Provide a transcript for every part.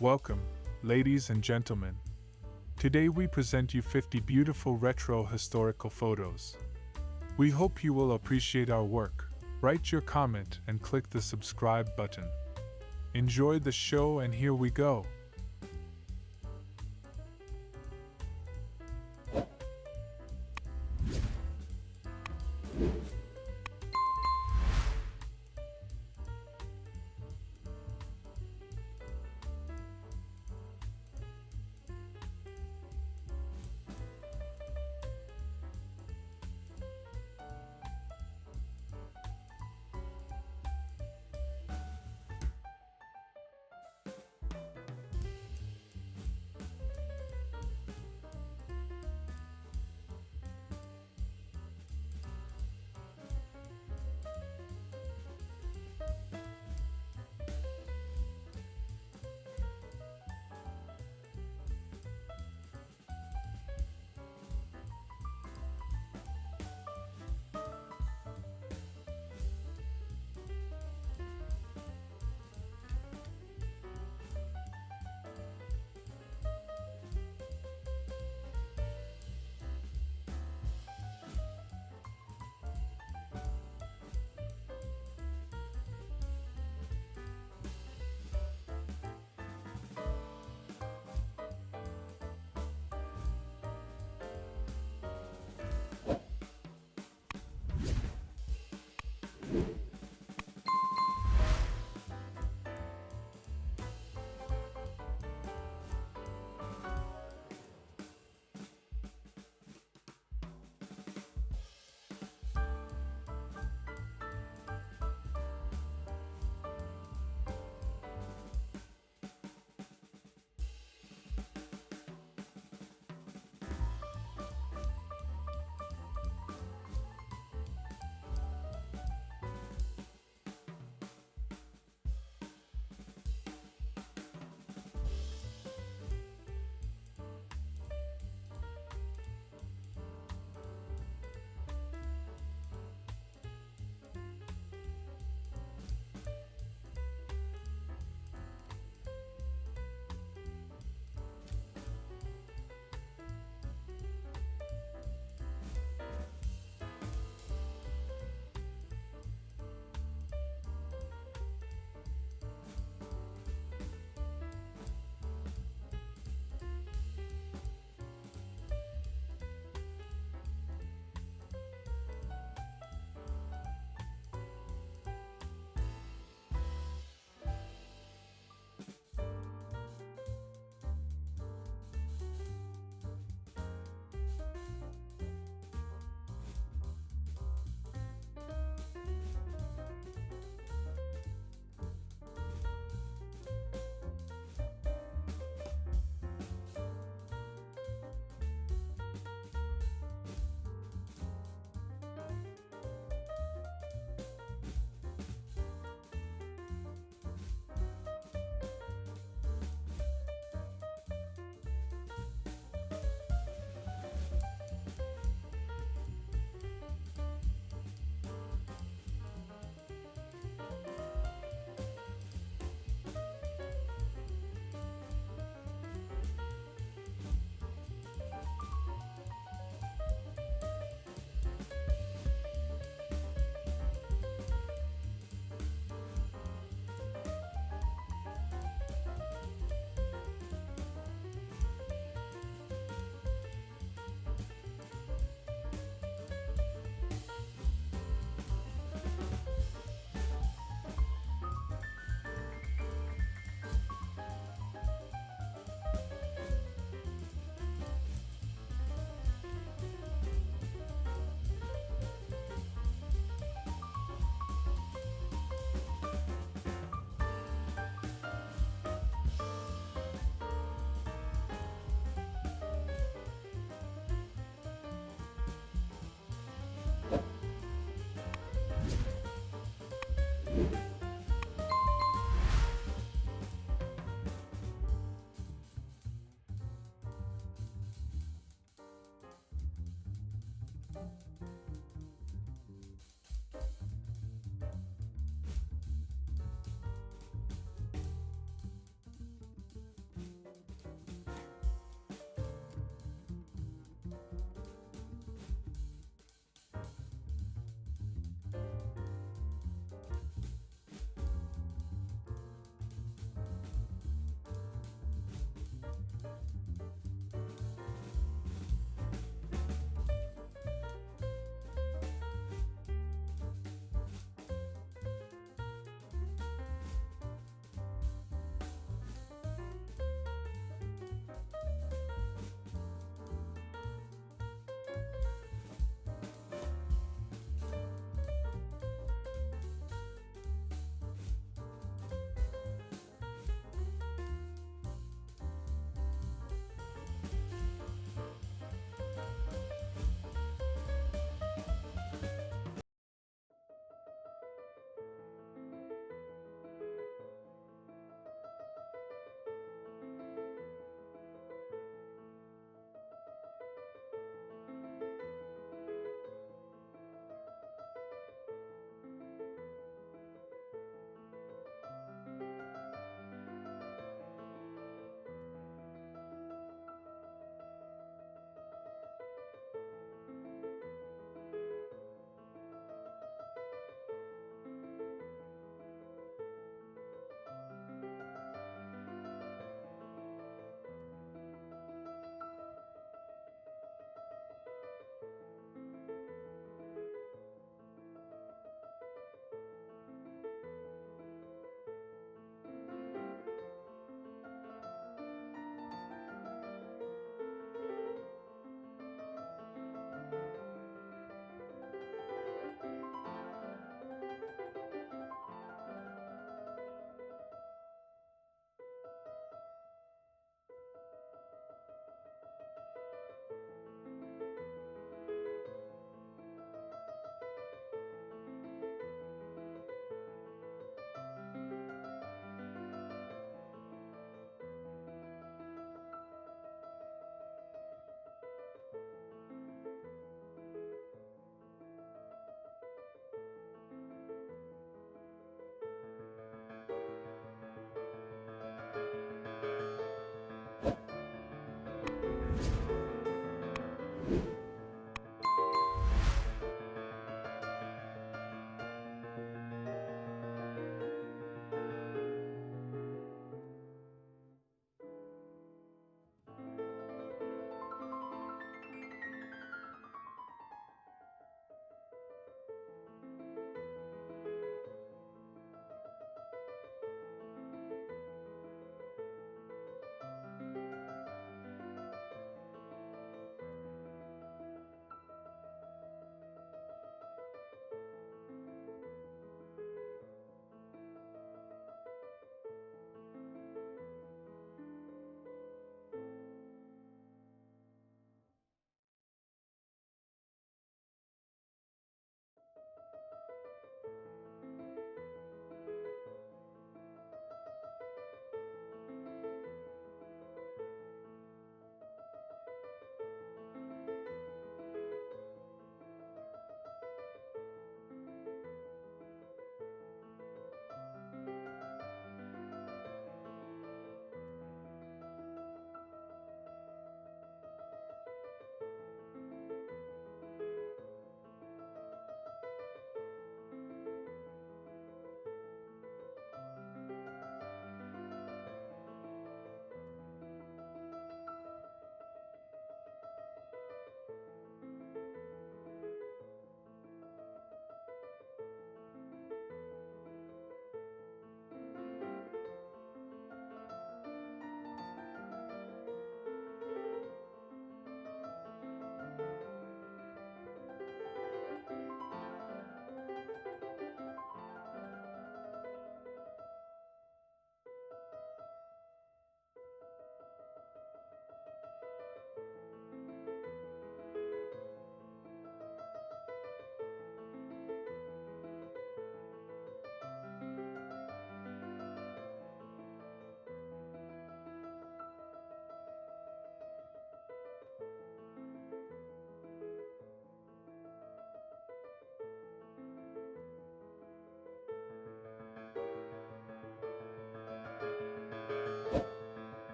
Welcome, ladies and gentlemen. Today we present you 50 beautiful retro historical photos. We hope you will appreciate our work. Write your comment and click the subscribe button. Enjoy the show, and here we go.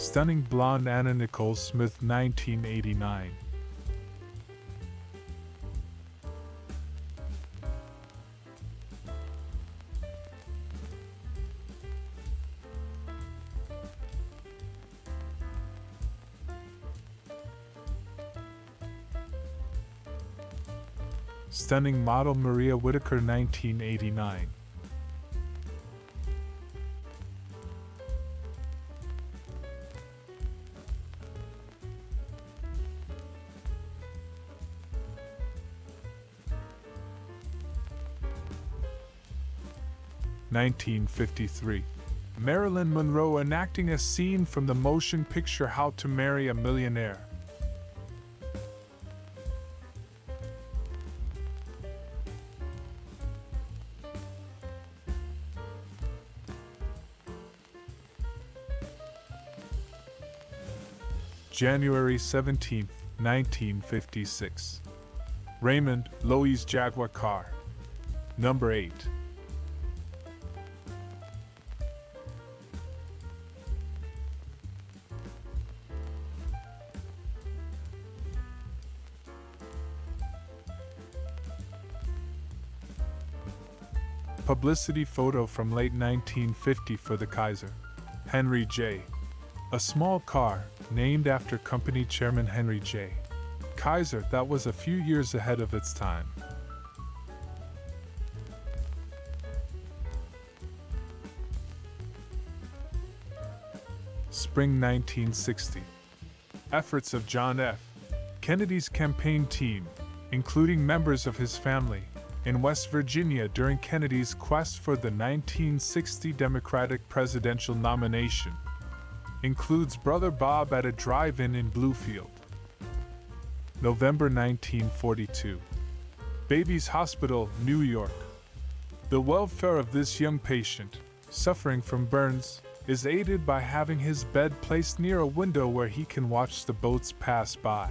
Stunning blonde Anna Nicole Smith 1989. Stunning model Maria Whitaker 1989. (1953). Marilyn Monroe enacting a scene from the motion picture How to Marry a Millionaire. January 17, 1956. Raymond Loewy's Jaguar car. Number 8. Publicity photo from late 1950 for the Kaiser. Henry J. A small car, named after company chairman Henry J. Kaiser, that was a few years ahead of its time. Spring 1960. Efforts of John F. Kennedy's campaign team, including members of his family, in West Virginia during Kennedy's quest for the 1960 Democratic presidential nomination, includes Brother Bob at a drive-in in Bluefield. November 1942. Babies Hospital, New York. The welfare of this young patient, suffering from burns, is aided by having his bed placed near a window where he can watch the boats pass by.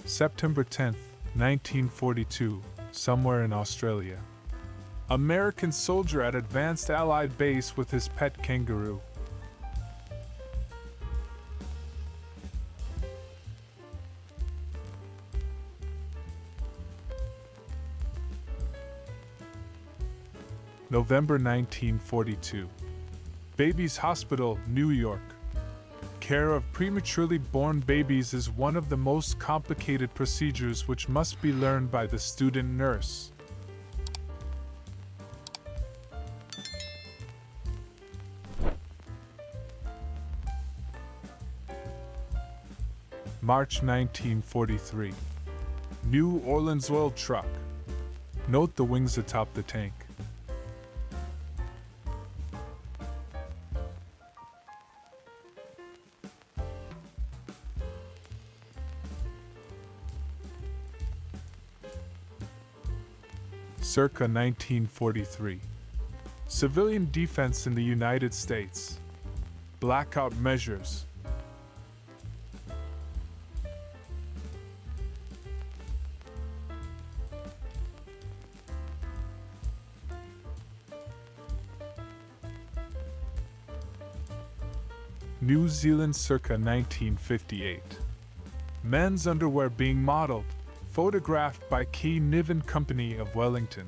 September 10, 1942, somewhere in Australia. American soldier at advanced Allied base with his pet kangaroo. November 1942. Babies Hospital, New York. Care of prematurely born babies is one of the most complicated procedures which must be learned by the student nurse. March 1943. New Orleans oil truck. Note the wings atop the tank. Circa 1943. Civilian defense in the United States. Blackout measures. New Zealand circa 1958. Men's underwear being modeled, photographed by Key Niven Company of Wellington.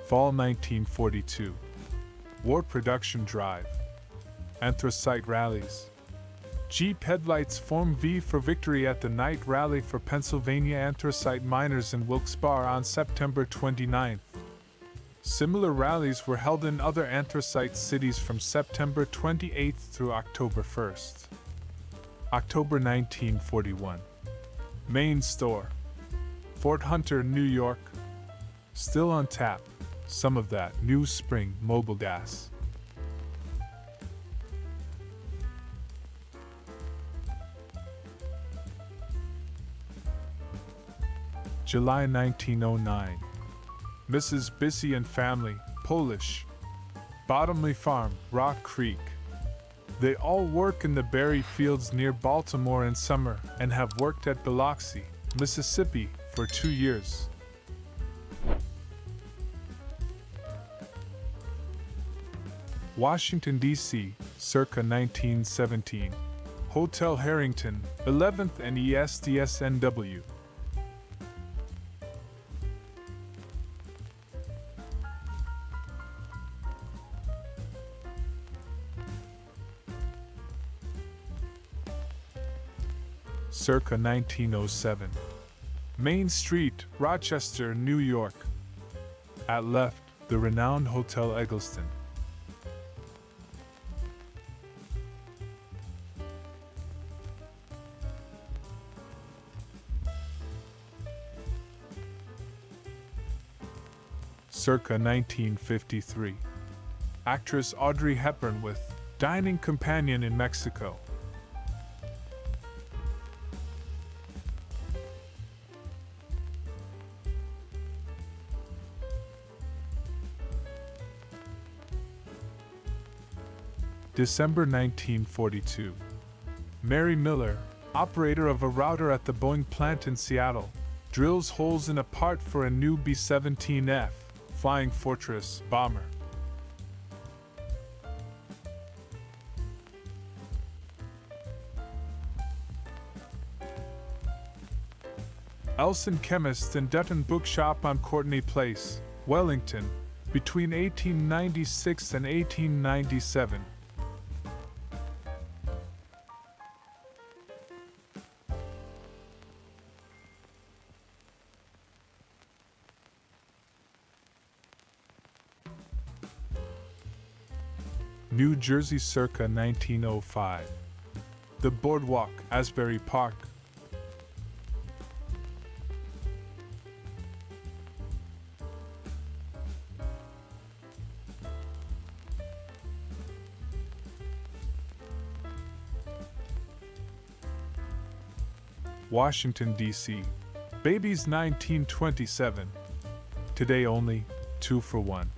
Fall 1942. War production drive. Anthracite rallies. Jeep headlights form V for victory at the night rally for Pennsylvania anthracite miners in Wilkes-Barre on September 29th. Similar rallies were held in other anthracite cities from September 28th through October 1st. October 1941. Main store. Fort Hunter, New York. Still on tap. Some of that new spring mobile gas. July 1909. Mrs. Bissy and family, Polish. Bottomley Farm, Rock Creek. They all work in the berry fields near Baltimore in summer and have worked at Biloxi, Mississippi for 2 years. Washington, D.C., circa 1917. Hotel Harrington, 11th and ESDSNW. Circa 1907. Main Street, Rochester, New York. At left, the renowned Hotel Eggleston. Circa 1953. Actress Audrey Hepburn with Dining Companion in Mexico. December 1942. Mary Miller, operator of a router at the Boeing plant in Seattle, drills holes in a part for a new B-17F Flying Fortress bomber. Elson Chemist and Dutton Bookshop on Courtney Place, Wellington, between 1896 and 1897. New Jersey circa 1905. The Boardwalk, Asbury Park. Washington, D.C. Babies 1927. Today only 2 for 1.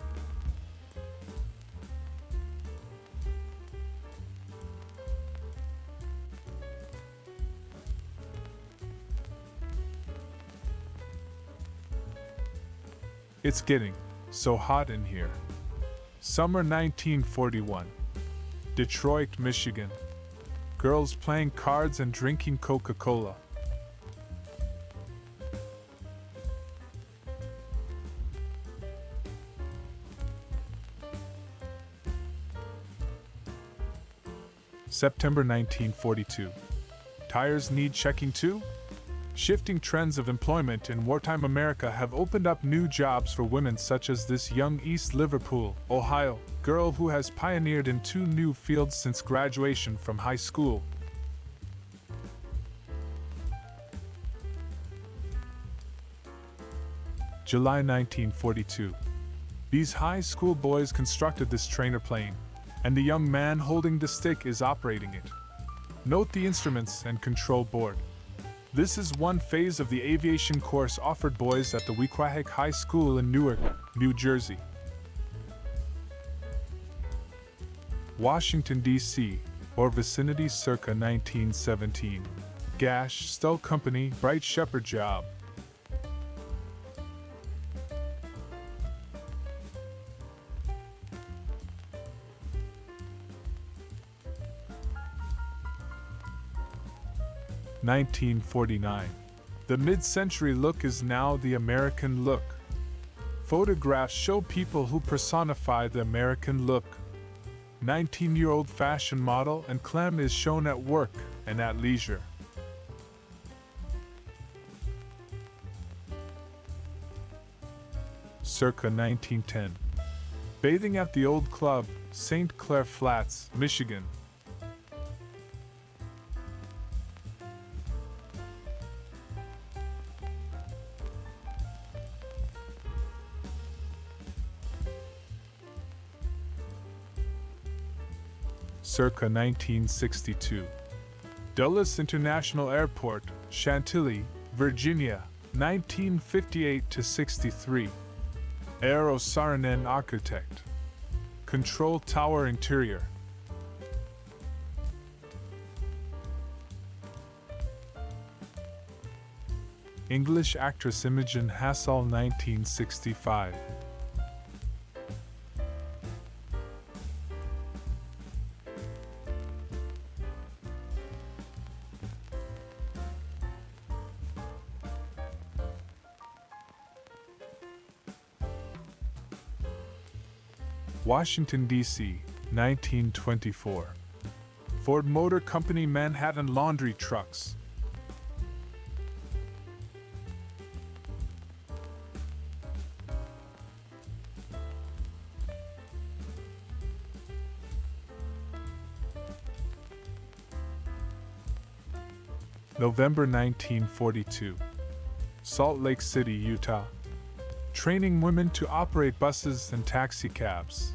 It's getting so hot in here. Summer 1941. Detroit, Michigan. Girls playing cards and drinking Coca-Cola. September 1942. Tires need checking too? Shifting trends of employment in wartime America have opened up new jobs for women such as this young East Liverpool, Ohio, girl who has pioneered in 2 new fields since graduation from high school. July 1942. These high school boys constructed this trainer plane, and the young man holding the stick is operating it. Note the instruments and control board. This is one phase of the aviation course offered boys at the Wequahic High School in Newark, New Jersey. Washington, D.C., or vicinity circa 1917. Gash, Stull Company, Bright Shepherd job. (1949). The mid-century look is now the American look. Photographs show people who personify the American look. 19-year-old fashion model and Clem is shown at work and at leisure. Circa 1910. Bathing at the Old Club, St. Clair Flats, Michigan. Circa 1962. Dulles International Airport, Chantilly, Virginia, 1958 to 63. Eero Saarinen architect. Control tower interior. English actress Imogen Hassall, 1965. Washington, D.C., 1924. Ford Motor Company Manhattan Laundry Trucks. November 1942. Salt Lake City, Utah. Training women to operate buses and taxicabs.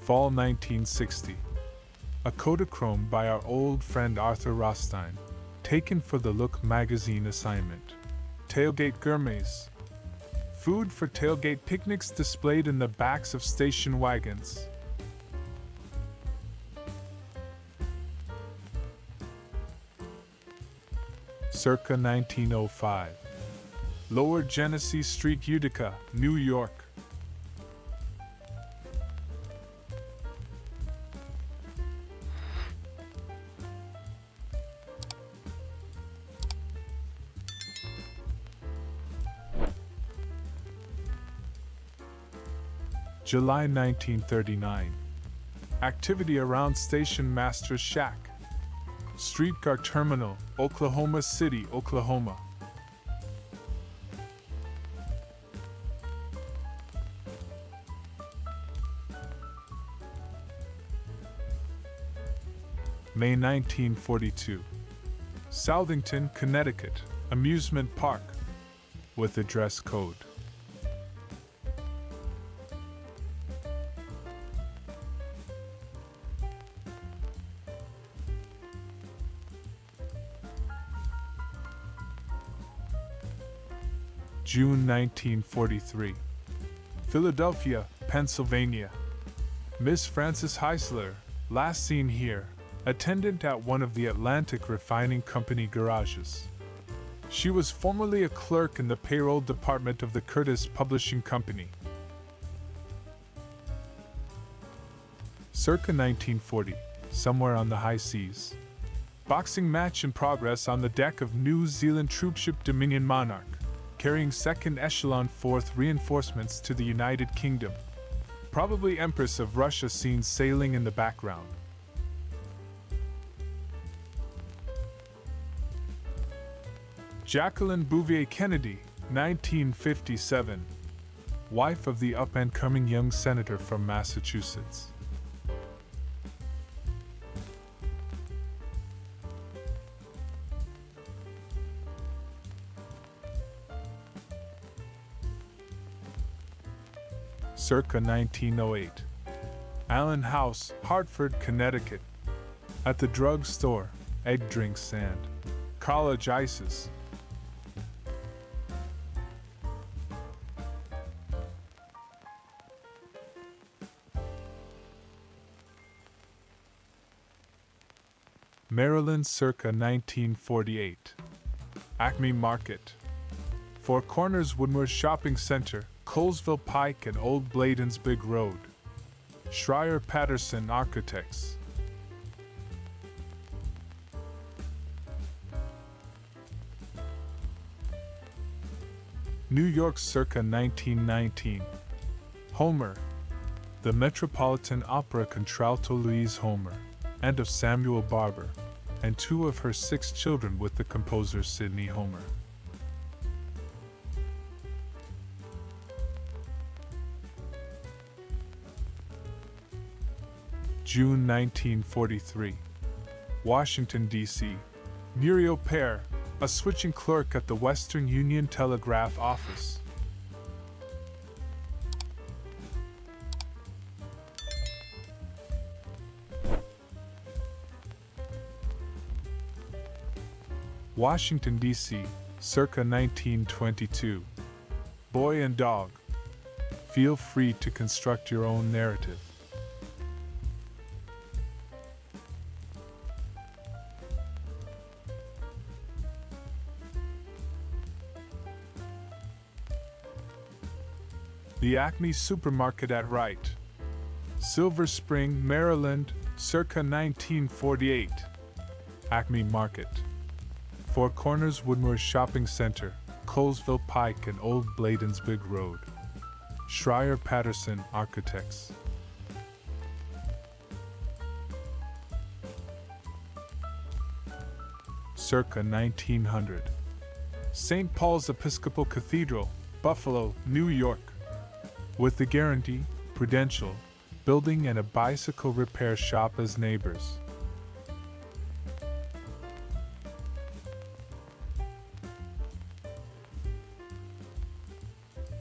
Fall 1960. A Kodachrome by our old friend Arthur Rothstein, taken for the Look magazine assignment. Tailgate gourmets. Food for tailgate picnics displayed in the backs of station wagons. Circa 1905. Lower Genesee Street, Utica, New York. July 1939. Activity around Station Master's Shack. Streetcar Terminal, Oklahoma City, Oklahoma. May 1942. Southington, Connecticut, amusement park, with a dress code. June 1943. Philadelphia, Pennsylvania. Miss Frances Heisler, last seen here, attendant at one of the Atlantic Refining Company garages. She was formerly a clerk in the payroll department of the Curtis Publishing Company. Circa 1940, somewhere on the high seas. Boxing match in progress on the deck of New Zealand troopship Dominion Monarch, carrying second echelon 4th reinforcements to the United Kingdom. Probably Empress of Russia seen sailing in the background. Jacqueline Bouvier Kennedy, 1957. Wife of the up-and-coming young senator from Massachusetts. Circa 1908. Allen House, Hartford, Connecticut. At the drug store, egg drinks and college ices. Maryland, circa 1948. Acme Market. Four Corners Woodmore Shopping Center, Colesville Pike and Old Bladen's Big Road. Schreier Patterson Architects. New York, circa 1919. Homer. The Metropolitan Opera contralto Louise Homer, and of Samuel Barber, and two of her 6 children with the composer Sidney Homer. June 1943. Washington, D.C. Muriel Pear, a switching clerk at the Western Union Telegraph Office. Washington, D.C., circa 1922. Boy and dog. Feel free to construct your own narrative. The Acme Supermarket at Wright, Silver Spring, Maryland, circa 1948. Acme Market. Four Corners Woodmore Shopping Center, Colesville Pike and Old Bladensburg Road. Schreier Patterson Architects. Circa 1900. St. Paul's Episcopal Cathedral, Buffalo, New York. With the Guarantee, Prudential, Building and a bicycle repair shop as neighbors.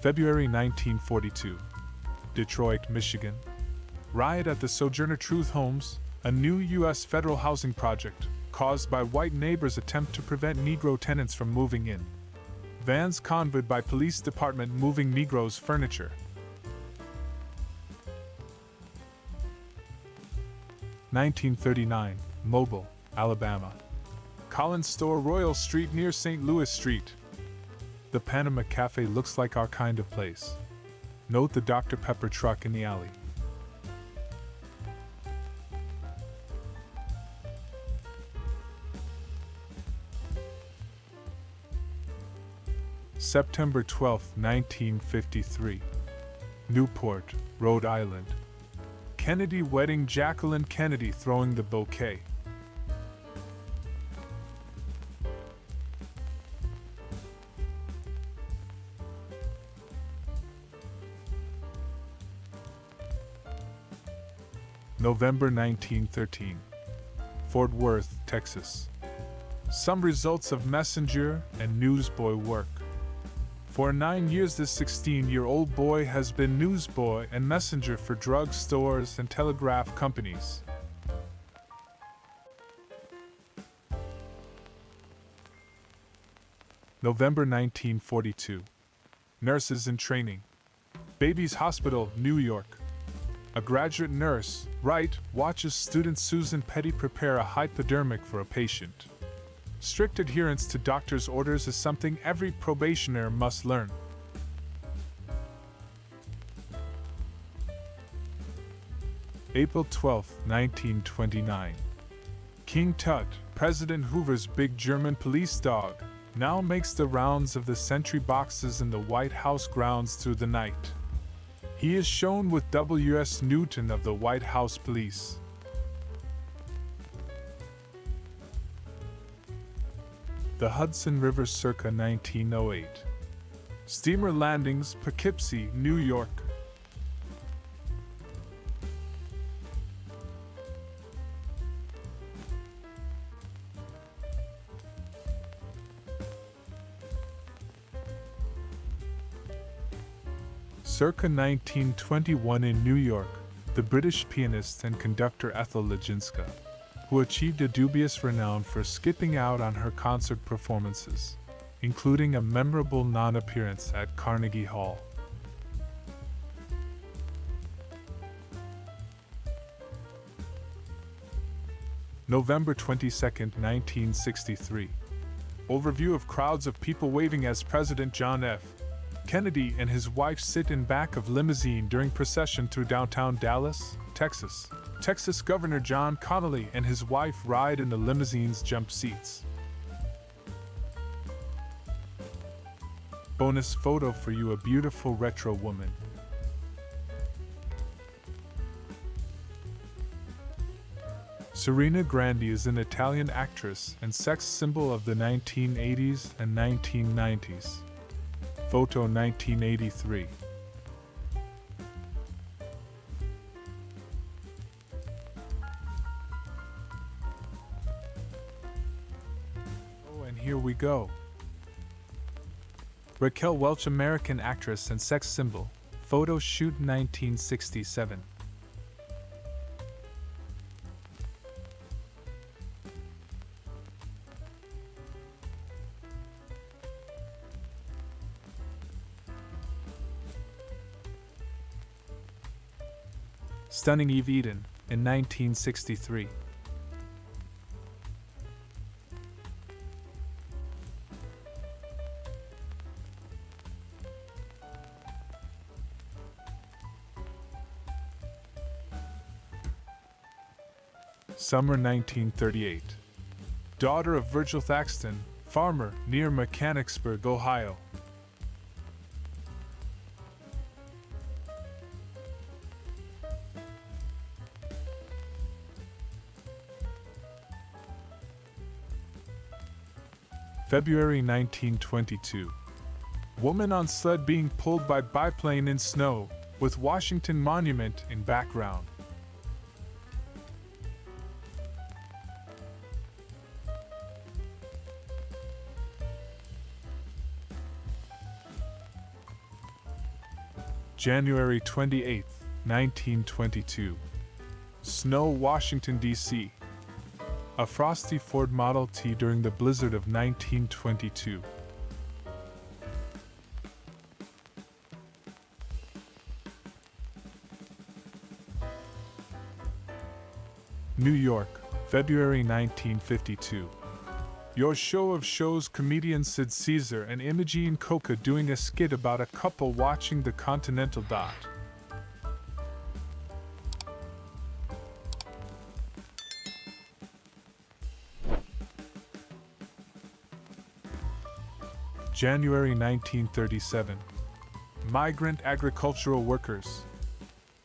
February 1942. Detroit, Michigan. Riot at the Sojourner Truth Homes, a new U.S. federal housing project, caused by white neighbors' attempt to prevent Negro tenants from moving in. Vans convoyed by police department moving Negroes' furniture. 1939, Mobile, Alabama. Collins Store, Royal Street near St. Louis Street. The Panama Cafe looks like our kind of place. Note the Dr. Pepper truck in the alley. September 12, 1953. Newport, Rhode Island. Kennedy wedding, Jacqueline Kennedy throwing the bouquet. November 1913. Fort Worth, Texas. Some results of messenger and newsboy work. For 9 years, this 16-year-old boy has been newsboy and messenger for drug stores and telegraph companies. November 1942. Nurses in training. Babies Hospital, New York. A graduate nurse, Wright, watches student Susan Petty prepare a hypodermic for a patient. Strict adherence to doctor's orders is something every probationer must learn. April 12, 1929. King Tut, President Hoover's big German police dog, now makes the rounds of the sentry boxes in the White House grounds through the night. He is shown with W.S. Newton of the White House Police. The Hudson River circa 1908. Steamer landings, Poughkeepsie, New York. Circa 1921 in New York, the British pianist and conductor Ethel Legінська, who achieved a dubious renown for skipping out on her concert performances, including a memorable non-appearance at Carnegie Hall. November 22, 1963. Overview of crowds of people waving as President John F. Kennedy and his wife sit in back of limousine during procession through downtown Dallas, Texas. Texas Governor John Connally and his wife ride in the limousine's jump seats. Bonus photo for you, a beautiful retro woman. Serena Grandi is an Italian actress and sex symbol of the 1980s and 1990s. Photo 1983. Oh, and here we go. Raquel Welch, American actress and sex symbol. Photo shoot 1967. Stunning Eve Eden in 1963. Summer 1938. Daughter of Virgil Thaxton, farmer near Mechanicsburg, Ohio. February 1922. Woman on sled being pulled by biplane in snow, with Washington Monument in background. January 28, 1922. Snow, Washington, D.C. A frosty Ford Model T during the blizzard of 1922. New York, February 1952. Your Show of Shows comedian Sid Caesar and Imogene Coca doing a skit about a couple watching the Continental Dot. January 1937. Migrant agricultural workers.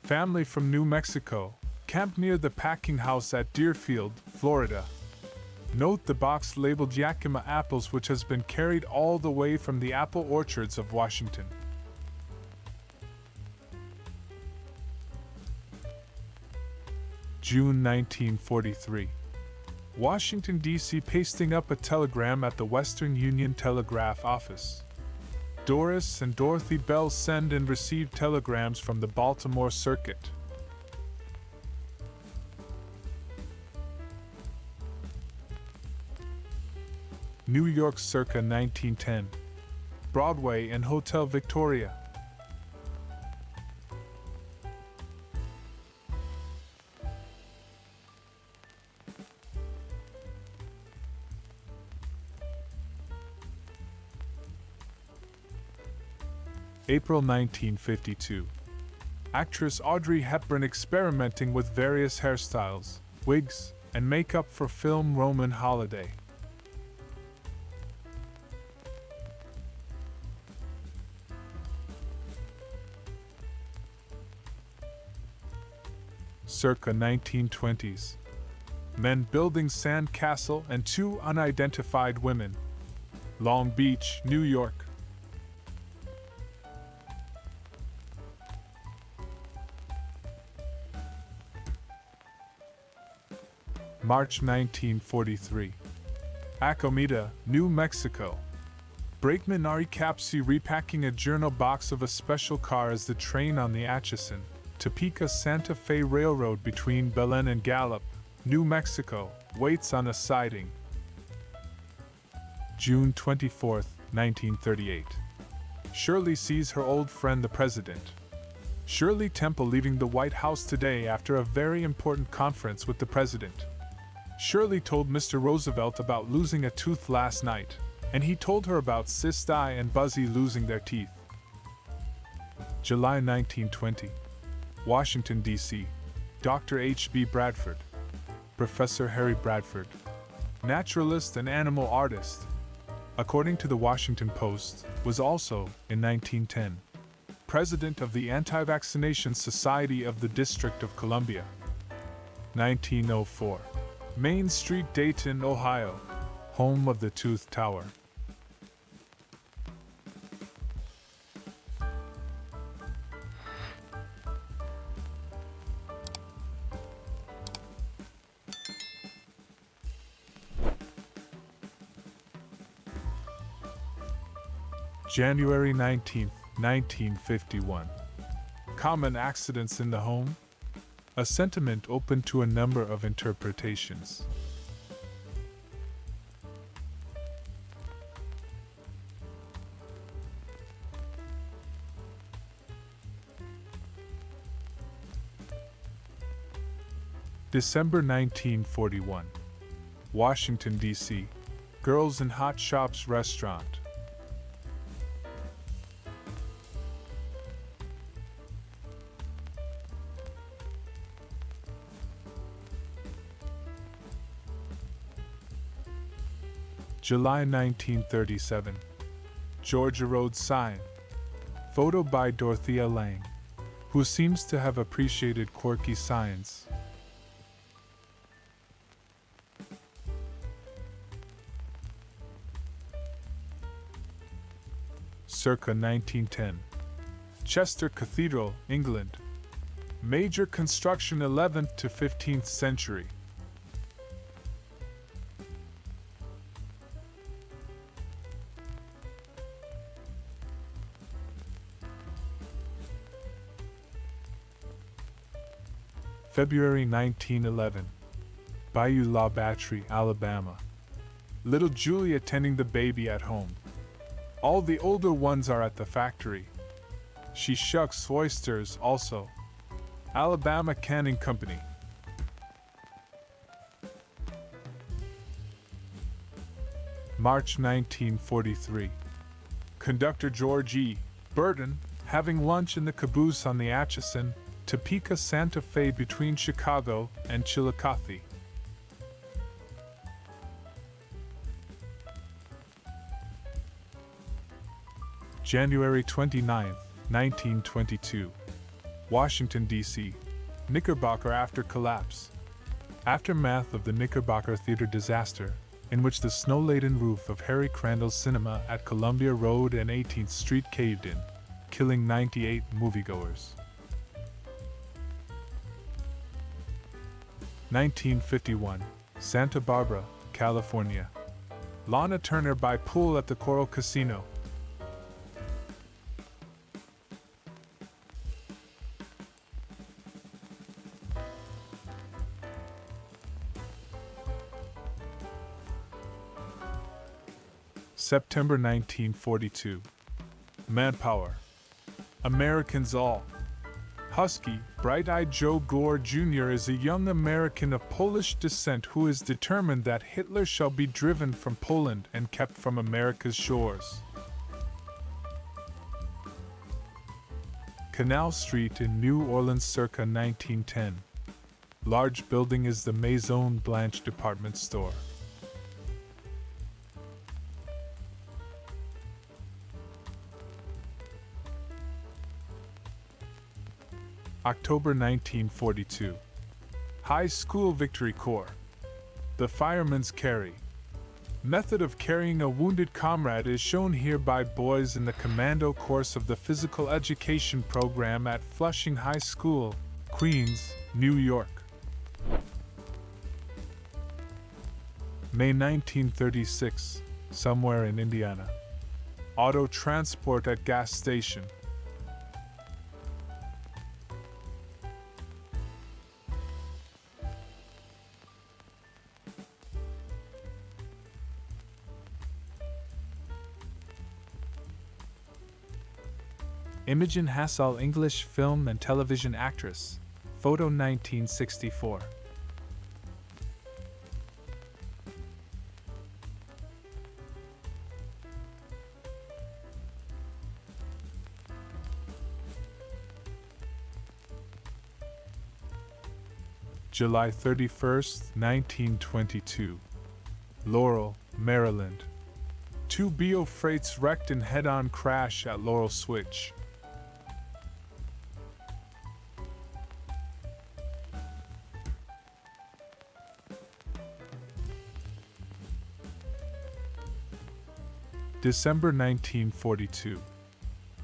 Family from New Mexico, camped near the packing house at Deerfield, Florida. Note the box labeled Yakima apples, which has been carried all the way from the apple orchards of Washington. June 1943. Washington, D.C. pasting up a telegram at the Western Union Telegraph Office. Doris and Dorothy Bell send and receive telegrams from the Baltimore Circuit. New York circa 1910. Broadway and Hotel Victoria. April 1952. Actress Audrey Hepburn experimenting with various hairstyles, wigs, and makeup for film Roman Holiday. Circa 1920s. Men building sand castle and two unidentified women. Long Beach, New York. March 1943. Acomita, New Mexico. Brakeman Ari Capsi repacking a journal box of a special car as the train on the Atchison, Topeka Santa Fe Railroad between Belen and Gallup, New Mexico, waits on a siding. June 24, 1938. Shirley sees her old friend the President. Shirley Temple leaving the White House today after a very important conference with the President. Shirley told Mr. Roosevelt about losing a tooth last night, and he told her about Sis Di and Buzzy losing their teeth. July 1920. Washington, D.C. Dr. H.B. Bradford. Professor Harry Bradford. Naturalist and animal artist. According to the Washington Post, was also, in 1910, President of the Anti-Vaccination Society of the District of Columbia. 1904. Main Street, Dayton, Ohio. Home of the Tooth Tower. January 19, 1951. Common accidents in the home? A sentiment open to a number of interpretations. December 1941. Washington, D.C. Girls in Hot Shops Restaurant. July 1937. Georgia Road Sign. Photo by Dorothea Lange, who seems to have appreciated quirky signs. Circa 1910. Chester Cathedral, England. Major construction 11th to 15th century. February 1911. Bayou La Battery, Alabama. Little Julie attending the baby at home. All the older ones are at the factory. She shucks oysters also. Alabama Canning Company. March 1943. Conductor George E. Burton having lunch in the caboose on the Atchison, Topeka Santa Fe between Chicago and Chillicothe. January 29, 1922. Washington, D.C. Knickerbocker after collapse. Aftermath of the Knickerbocker Theater disaster, in which the snow-laden roof of Harry Crandall's cinema at Columbia Road and 18th Street caved in, killing 98 moviegoers. 1951. Santa Barbara, California. Lana Turner by pool at the Coral Casino. September 1942. Manpower. Americans All. Husky, bright-eyed Joe Gore Jr. is a young American of Polish descent who is determined that Hitler shall be driven from Poland and kept from America's shores. Canal Street in New Orleans circa 1910. Large building is the Maison Blanche department store. October 1942. High School Victory Corps. The Fireman's Carry. Method of carrying a wounded comrade is shown here by boys in the commando course of the physical education program at Flushing High School, Queens, New York. May 1936. Somewhere in Indiana. Auto transport at gas station. Imogen Hassall, English film and television actress. Photo 1964. July 31st, 1922. Laurel, Maryland. Two BO freights wrecked in head-on crash at Laurel Switch. December 1942.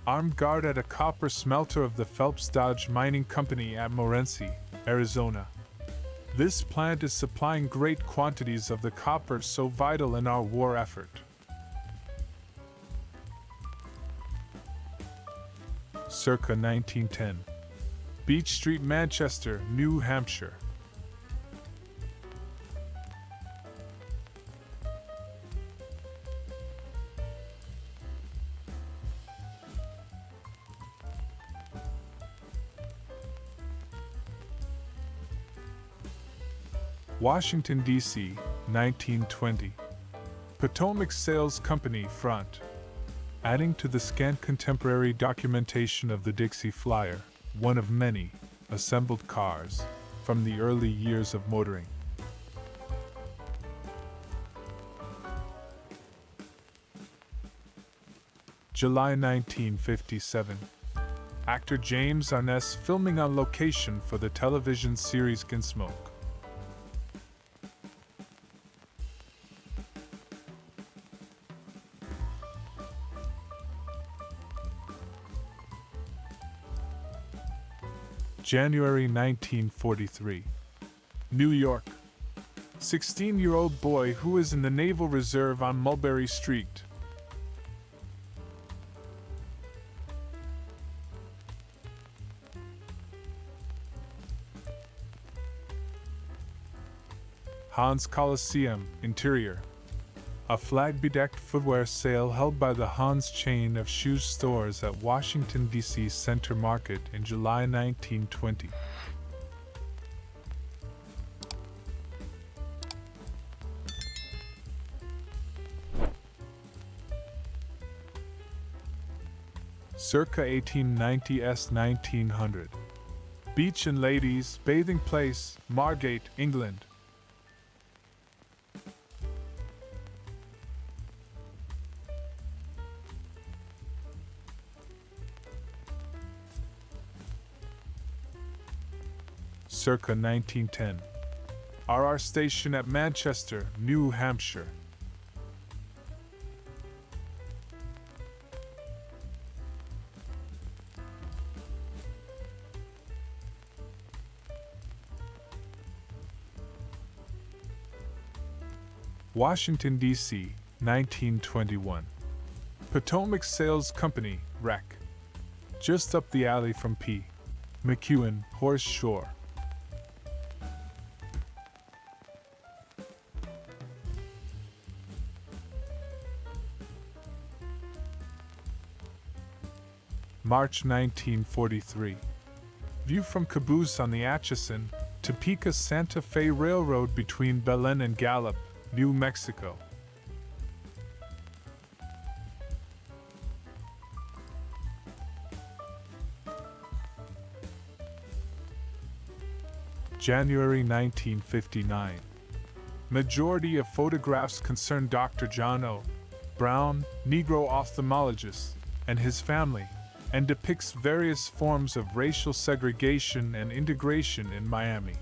Armed guard at a copper smelter of the Phelps Dodge Mining Company at Morenci, Arizona. This plant is supplying great quantities of the copper so vital in our war effort. Circa 1910. Beach Street, Manchester, New Hampshire. Washington, D.C., 1920. Potomac Sales Company front. Adding to the scant contemporary documentation of the Dixie Flyer, one of many assembled cars from the early years of motoring. July 1957. Actor James Arness filming on location for the television series Gunsmoke. January 1943. New York. 16-year-old boy who is in the Naval Reserve on Mulberry Street. Hans Coliseum, interior. A flag-bedecked footwear sale held by the Hans chain of shoe stores at Washington, D.C. Center Market in July 1920. Circa 1890s 1900. Beach and Ladies Bathing Place, Margate, England. Circa 1910. RR Station at Manchester, New Hampshire. Washington, D.C., 1921. Potomac Sales Company, Rec. Just up the alley from P. McEwen, Horse Shore. March 1943. View from Caboose on the Atchison, Topeka Santa Fe Railroad between Belen and Gallup, New Mexico. January 1959. Majority of photographs concern Dr. John O. Brown, Negro ophthalmologist, and his family, and depicts various forms of racial segregation and integration in Miami.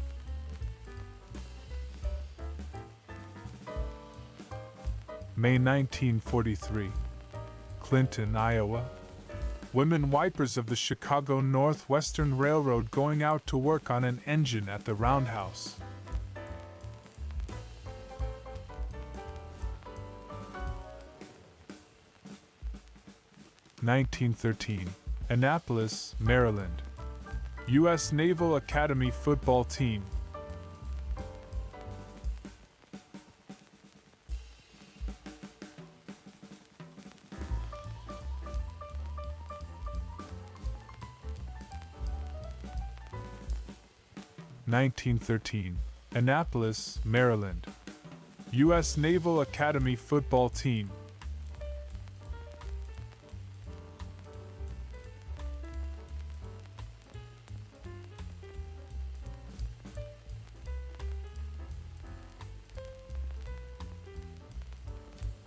May 1943. Clinton, Iowa. Women wipers of the Chicago Northwestern Railroad going out to work on an engine at the Roundhouse. (1913) Annapolis, Maryland. U.S. Naval Academy football team. (1913) Annapolis, Maryland. U.S. Naval Academy football team.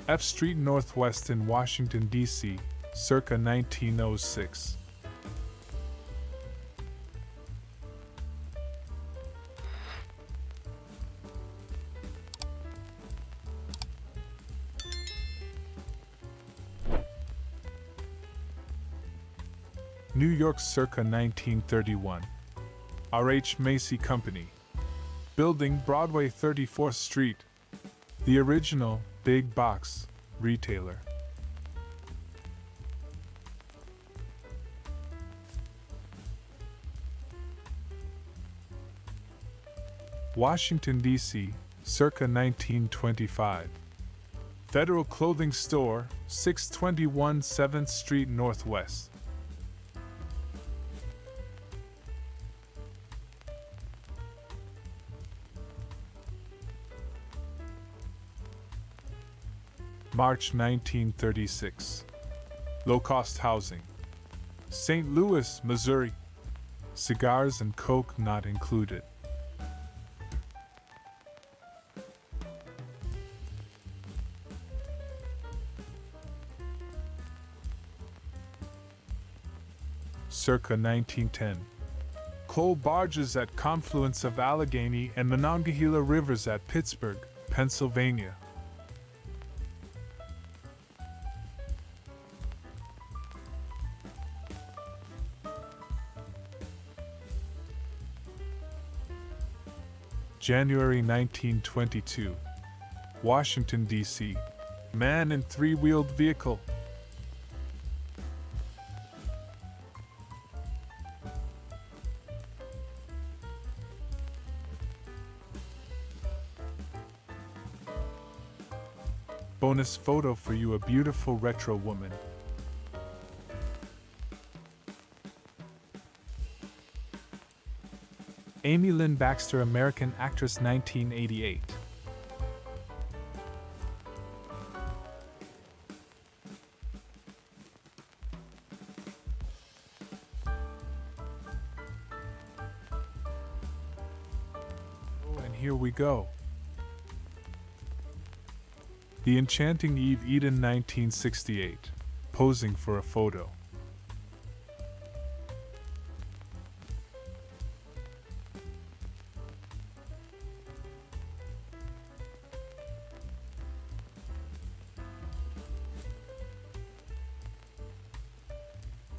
F Street Northwest in Washington, D.C., circa 1906. New York, circa 1931. R.H. Macy Company. Building Broadway 34th Street. The original big box retailer. Washington, D.C., circa 1925. Federal Clothing Store, 621 7th Street Northwest. March 1936. Low-cost housing. St. Louis, Missouri. Cigars and Coke not included. Circa 1910. Coal barges at confluence of Allegheny and Monongahela rivers at Pittsburgh, Pennsylvania. January 1922. Washington, D.C. Man in three-wheeled vehicle. Bonus photo for you, a beautiful retro woman. Amy Lynn Baxter, American actress, 1988. And here we go. The Enchanting Eve, Eden, 1968. Posing for a photo.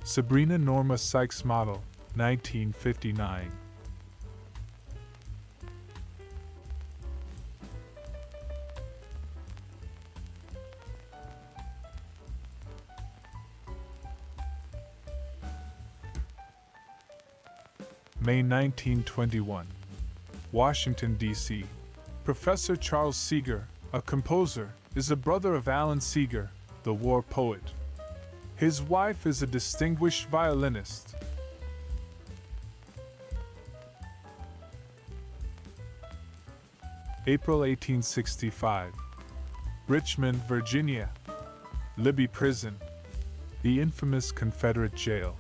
Sabrina Norma Sykes, model, 1959. May 1921. Washington, D.C. Professor Charles Seeger, a composer, is a brother of Alan Seeger, the war poet. His wife is a distinguished violinist. April 1865. Richmond, Virginia. Libby Prison, the infamous Confederate jail.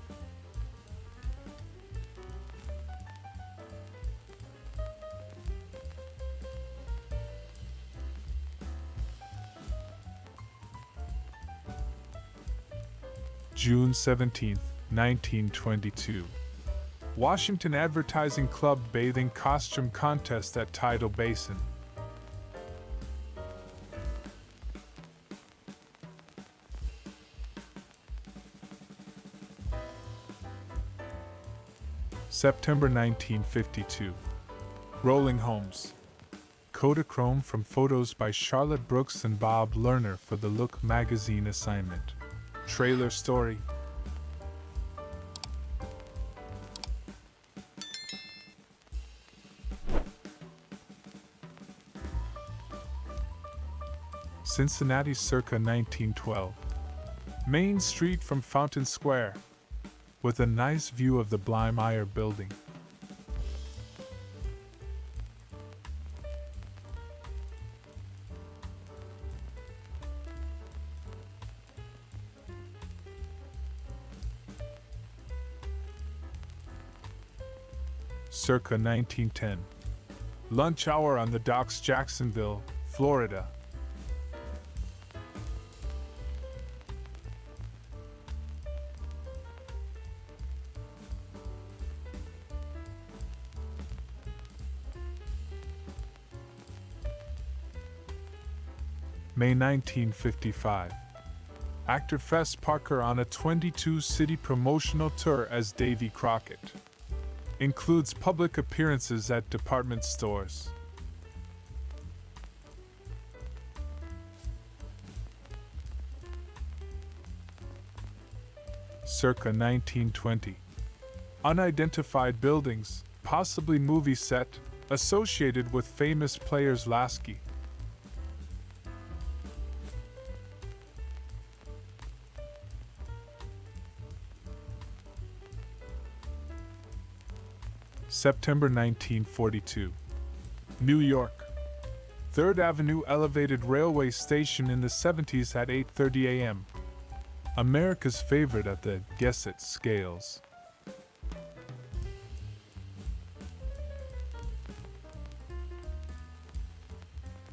June 17, 1922. Washington Advertising Club bathing costume contest at Tidal Basin. September 1952. Rolling Homes. Kodachrome from photos by Charlotte Brooks and Bob Lerner for the Look magazine assignment. Trailer story. Cincinnati, circa 1912. Main Street from Fountain Square, with a nice view of the Blymeyer building. Circa 1910. Lunch hour on the docks, Jacksonville, Florida. May 1955. Actor Fess Parker on a 22-city promotional tour as Davy Crockett. Includes public appearances at department stores. Circa 1920. Unidentified buildings, possibly movie set, associated with famous players Lasky. September 1942. New York. 3rd Avenue elevated railway station in the 70s at 8:30 a.m. America's favorite at the Guess It scales.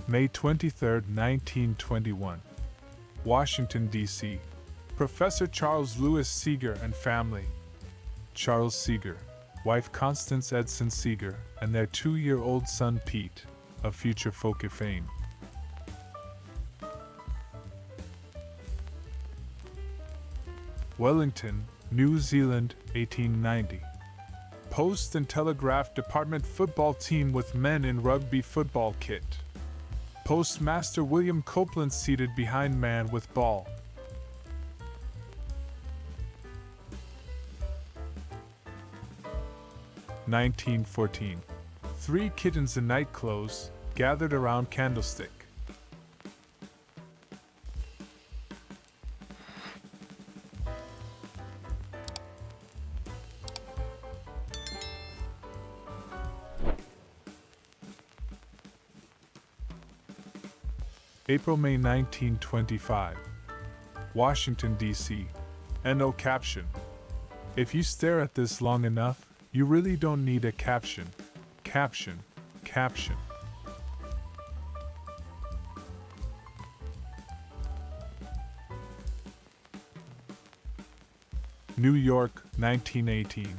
May 23, 1921. Washington, D.C. Professor Charles Louis Seeger and family. Charles Seeger, wife Constance Edson Seeger, and their 2-year-old son Pete, of future folk fame. Wellington, New Zealand, 1890. Post and Telegraph Department football team with men in rugby football kit. Postmaster William Copeland seated behind man with ball. (1914). 3 kittens in nightclothes gathered around candlestick. April-May 1925. Washington, D.C. No caption. If you stare at this long enough, you really don't need a caption. Caption. Caption. New York, 1918.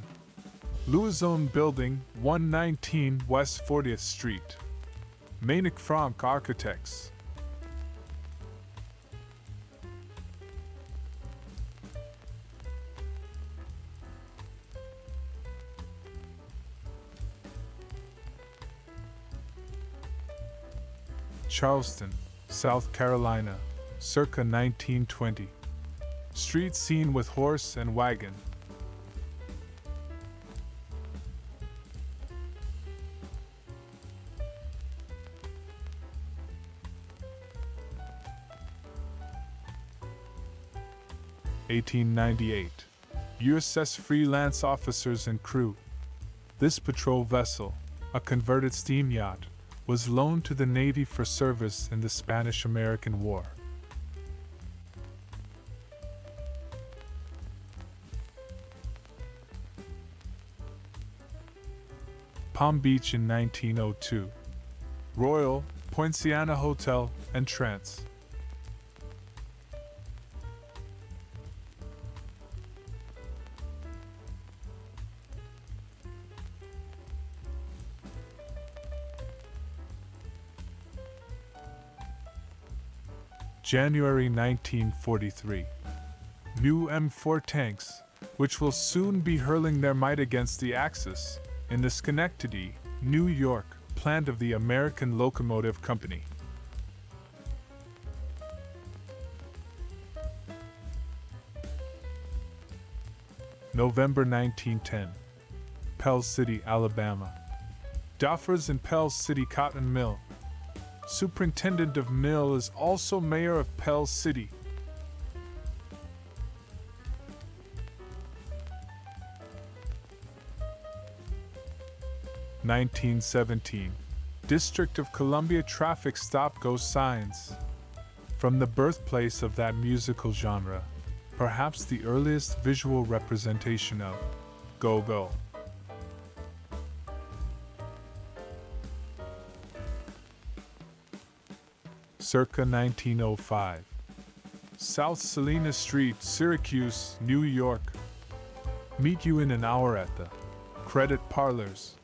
Louis-owned building, 119 West 40th Street. Mainick Franck Architects. Charleston, South Carolina, circa 1920. Street scene with horse and wagon. (1898). USS Freelance officers and crew. This patrol vessel, a converted steam yacht, was loaned to the Navy for service in the Spanish-American War. Palm Beach in 1902. Royal, Poinciana Hotel, and Trance. January 1943. New M4 tanks, which will soon be hurling their might against the Axis, in the Schenectady, New York, plant of the American Locomotive Company. November 1910. Pell City, Alabama. Doffers and Pell City Cotton Mill. Superintendent of mill is also mayor of Pell City. (1917). District of Columbia traffic stop-go signs. From the birthplace of that musical genre, perhaps the earliest visual representation of go-go. Circa 1905. South Salina Street, Syracuse, New York. Meet you in an hour at the Credit Parlors.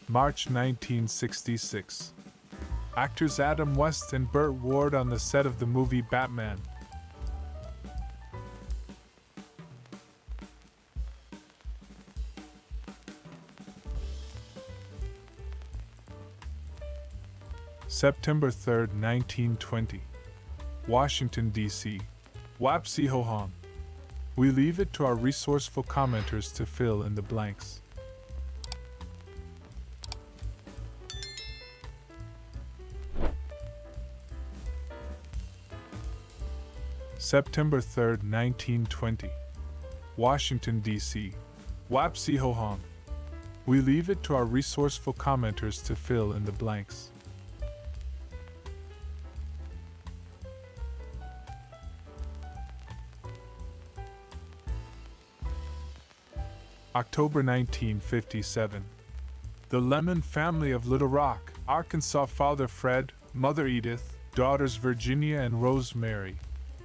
March 1966. Actors Adam West and Burt Ward on the set of the movie Batman. September 3, 1920. Washington, D.C. Wapsie ho-hum. We leave it to our resourceful commenters to fill in the blanks. September 3, 1920. Washington, D.C. Wapsi Ho Hong. We leave it to our resourceful commenters to fill in the blanks. October 1957. The Lemon family of Little Rock, Arkansas. Father Fred, Mother Edith, daughters Virginia and Rosemary,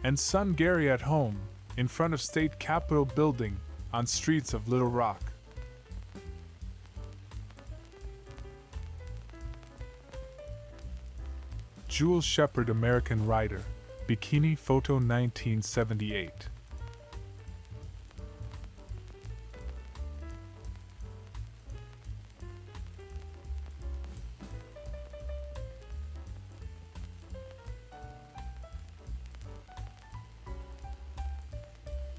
and son Gary at home, in front of State Capitol building, on streets of Little Rock. Jules Shepard, American writer. Bikini photo 1978.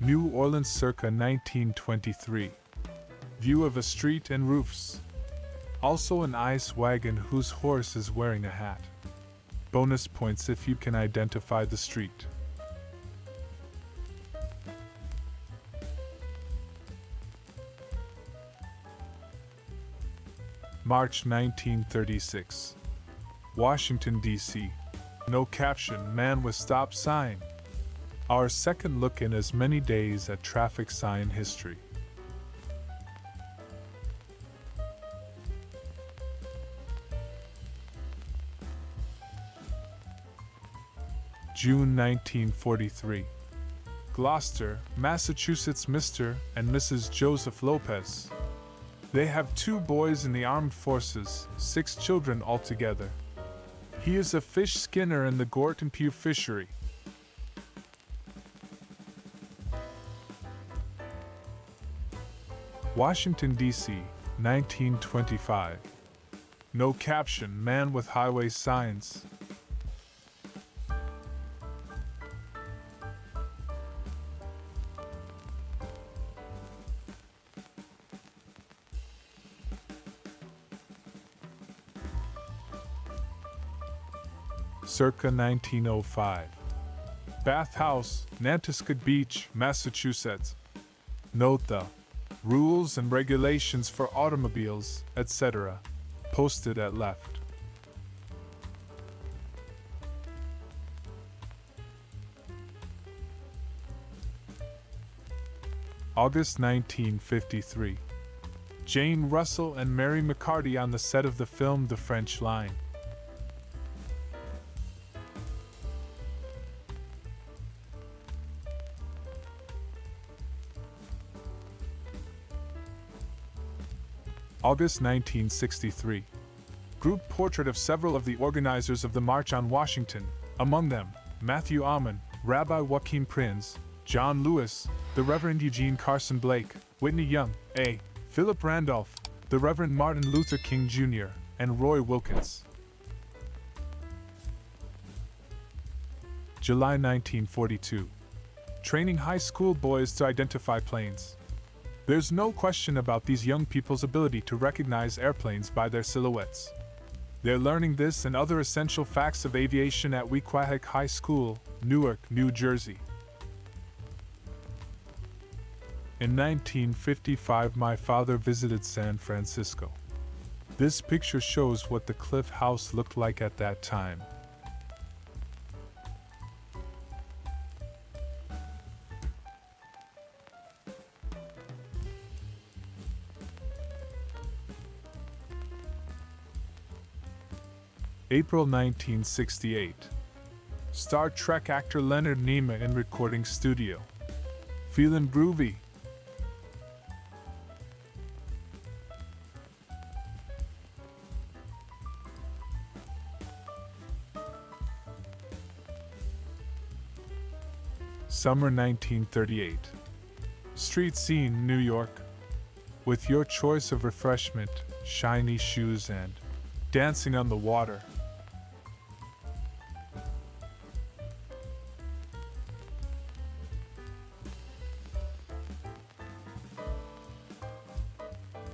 New Orleans circa 1923. View of a street and roofs. Also an ice wagon whose horse is wearing a hat. Bonus points if you can identify the street. March 1936. Washington, D.C. No caption, man with stop sign. Our second look in as many days at traffic sign history. June 1943. Gloucester, Massachusetts. Mr. and Mrs. Joseph Lopez. They have 2 boys in the armed forces, 6 children altogether. He is a fish skinner in the Gorton Pew fishery. Washington, D.C., 1925. No caption, man with highway signs. Circa 1905. Bath House, Nantasket Beach, Massachusetts. Note the rules and regulations for automobiles, etc. posted at left. August 1953. Jane Russell and Mary McCarty on the set of the film The French Line. August 1963. Group portrait of several of the organizers of the March on Washington, among them, Matthew Almond, Rabbi Joaquin Prinz, John Lewis, the Reverend Eugene Carson Blake, Whitney Young, A. Philip Randolph, the Reverend Martin Luther King Jr., and Roy Wilkins. July 1942. Training high school boys to identify planes. There's no question about these young people's ability to recognize airplanes by their silhouettes. They're learning this and other essential facts of aviation at Wequahic High School, Newark, New Jersey. In 1955, my father visited San Francisco. This picture shows what the Cliff House looked like at that time. April 1968. Star Trek actor Leonard Nimoy in recording studio. Feelin' groovy. Summer 1938. Street scene, New York. With your choice of refreshment, shiny shoes and dancing on the water.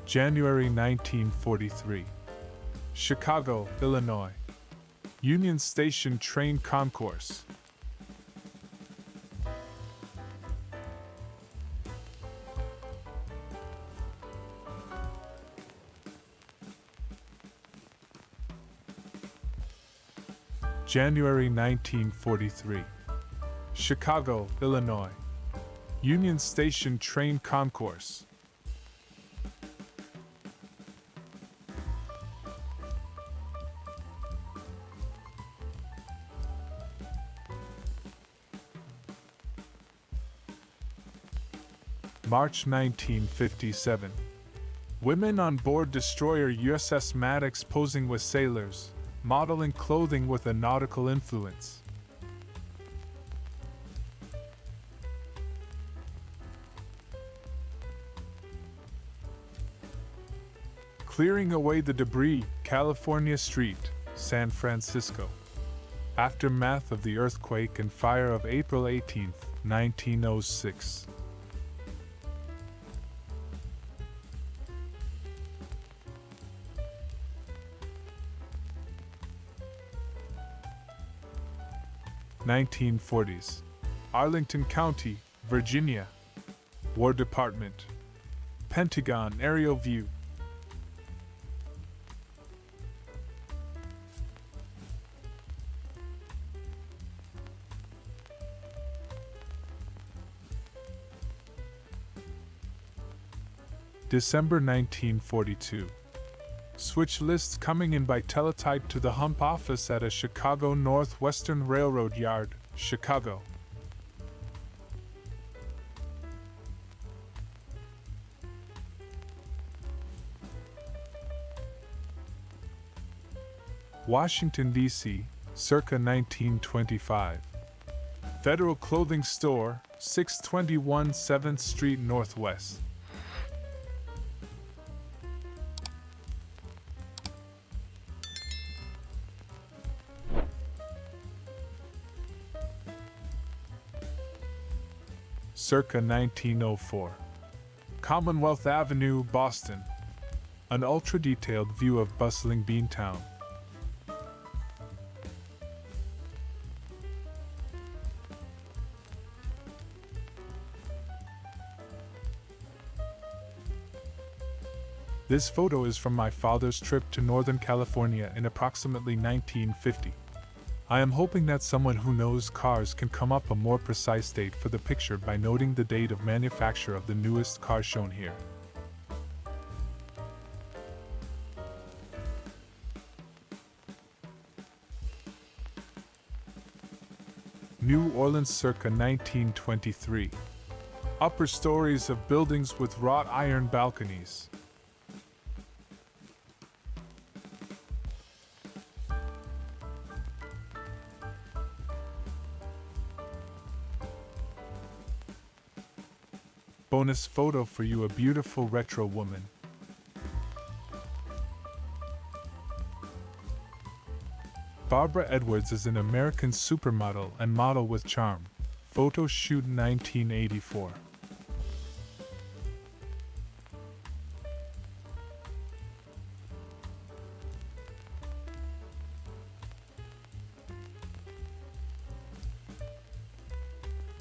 January 1943. Chicago, Illinois. Union Station train concourse. January 1943. Chicago, Illinois. Union Station Train Concourse. March 1957. Women on board destroyer USS Maddox posing with sailors, modeling clothing with a nautical influence. Clearing away the debris, California Street, San Francisco. Aftermath of the earthquake and fire of April 18, 1906. (1940s). Arlington County, Virginia. War Department. Pentagon aerial view. December 1942. Switch lists coming in by teletype to the hump office at a Chicago Northwestern Railroad yard, Chicago. Washington, D.C., circa 1925. Federal Clothing Store, 621 7th Street Northwest. Circa 1904. Commonwealth Avenue, Boston. An ultra-detailed view of bustling Beantown. This photo is from my father's trip to Northern California in approximately 1950. I am hoping that someone who knows cars can come up a more precise date for the picture by noting the date of manufacture of the newest car shown here. New Orleans circa 1923. Upper stories of buildings with wrought iron balconies. Bonus photo for you, a beautiful retro woman. Barbara Edwards is an American supermodel and model with charm. Photo shoot 1984.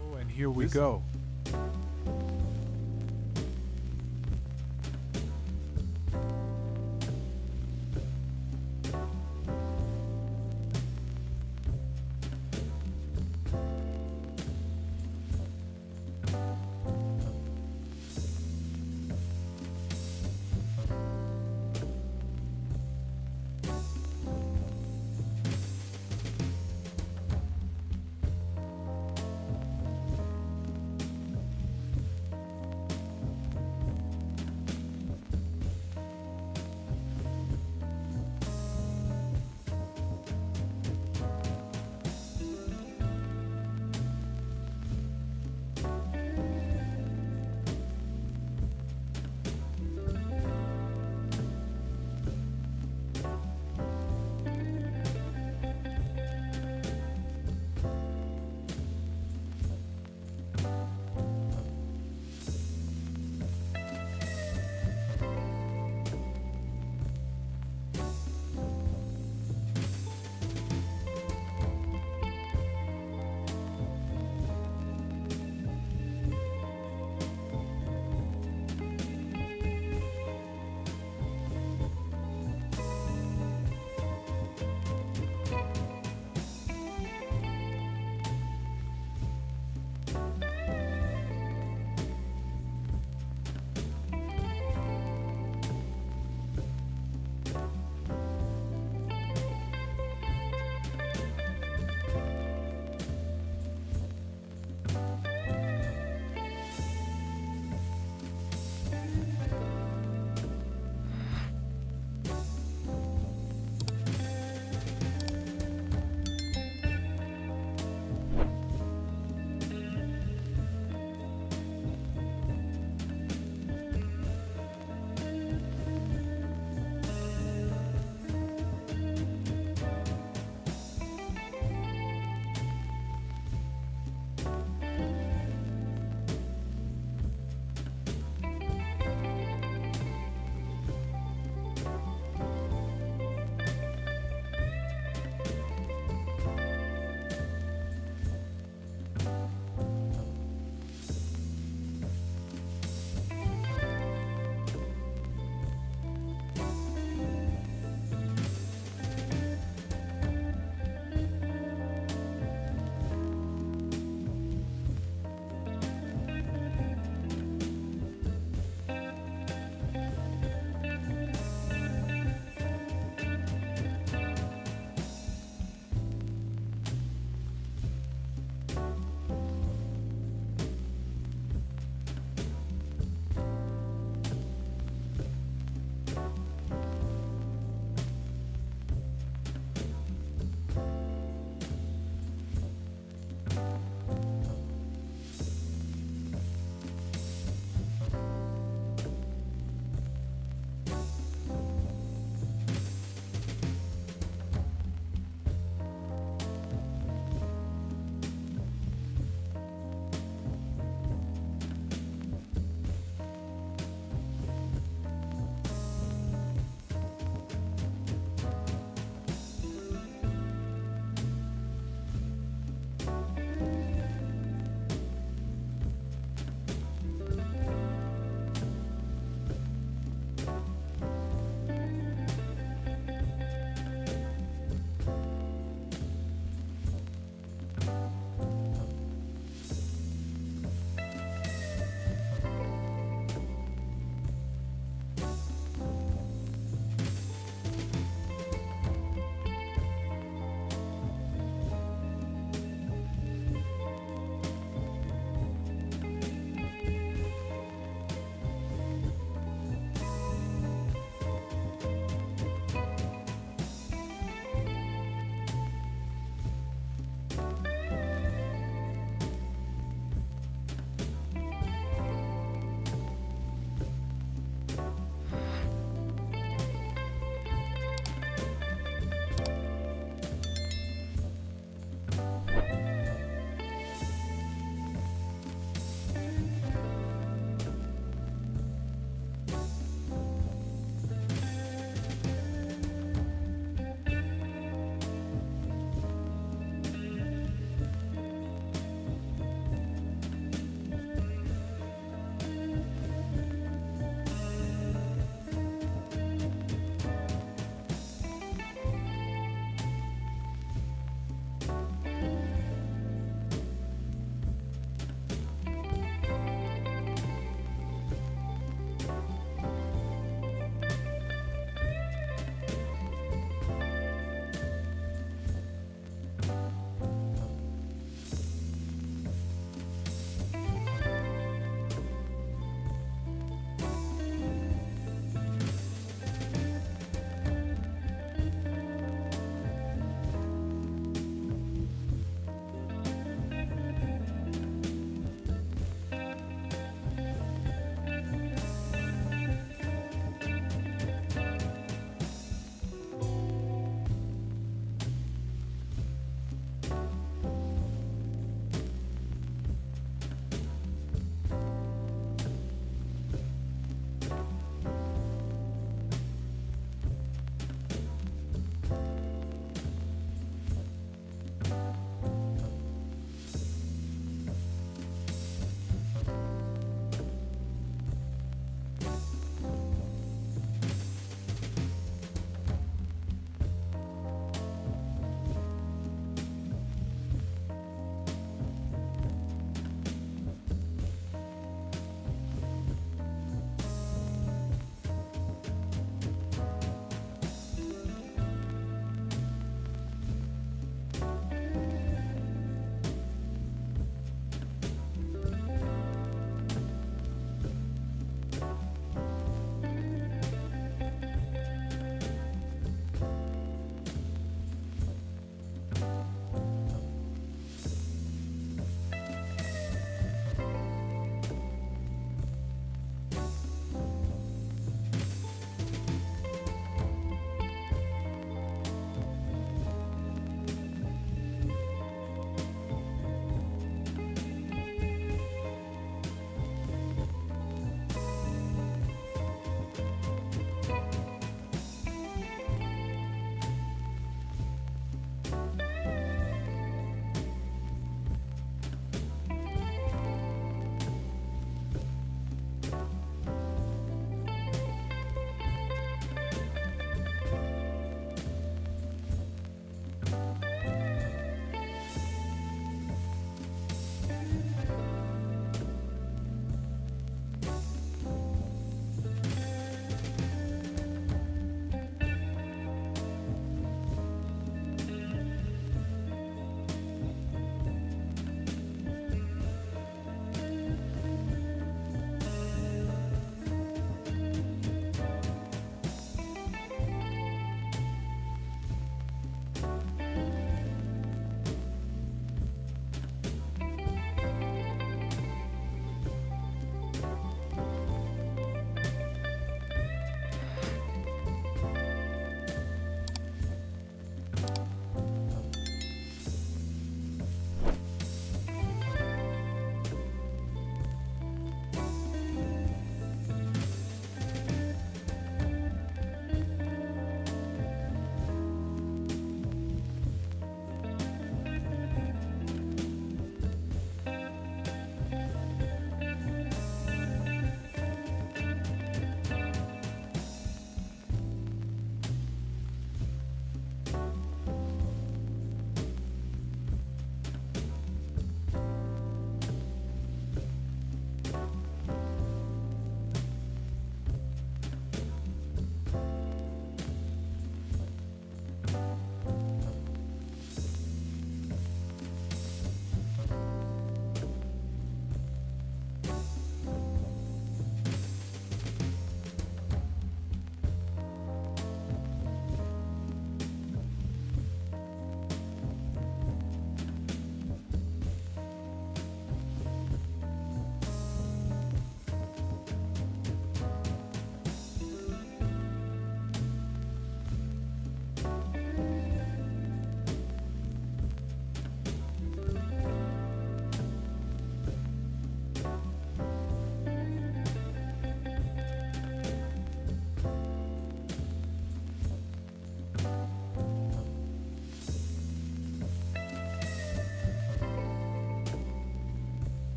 Oh, and here we go.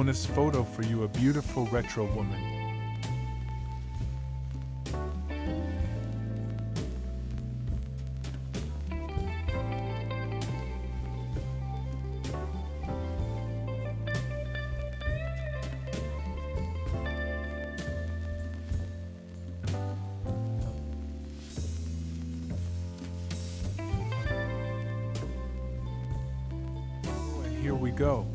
bonus photo for you, a beautiful retro woman. And here we go.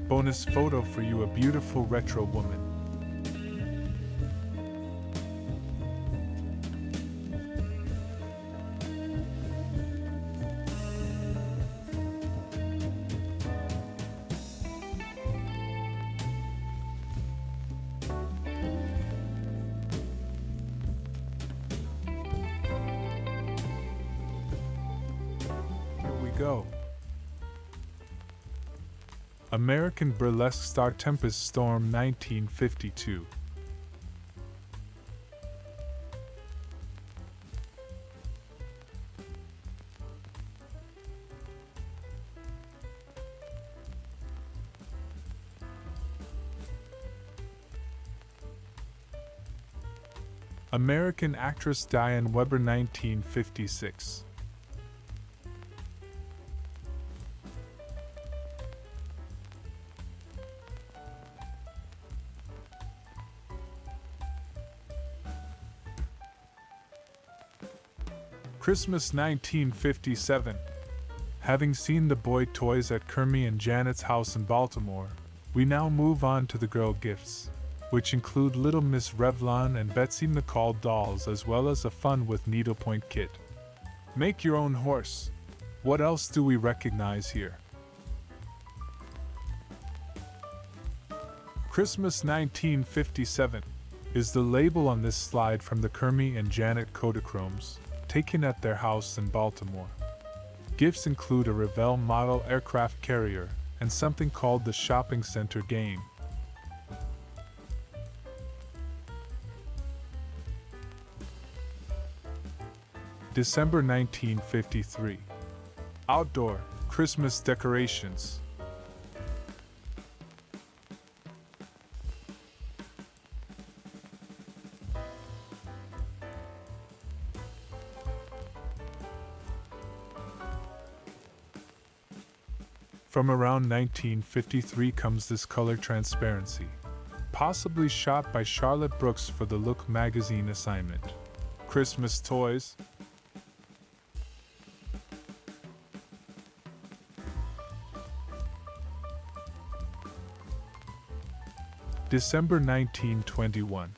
Bonus photo for you, a beautiful retro woman. Here we go. American Burlesque Star Tempest Storm 1952. American actress Diane Weber 1956. Christmas 1957. Having seen the boy toys at Kermie and Janet's house in Baltimore, we now move on to the girl gifts, which include Little Miss Revlon and Betsy McCall dolls, as well as a fun with needlepoint kit. Make your own horse. What else do we recognize here? Christmas 1957 is the label on this slide from the Kermie and Janet Kodachromes, taken at their house in Baltimore. Gifts include a Revell model aircraft carrier and something called the shopping center game. December 1953. Outdoor Christmas decorations. From around 1953 comes this color transparency, possibly shot by Charlotte Brooks for the Look magazine assignment. Christmas toys. December 1921.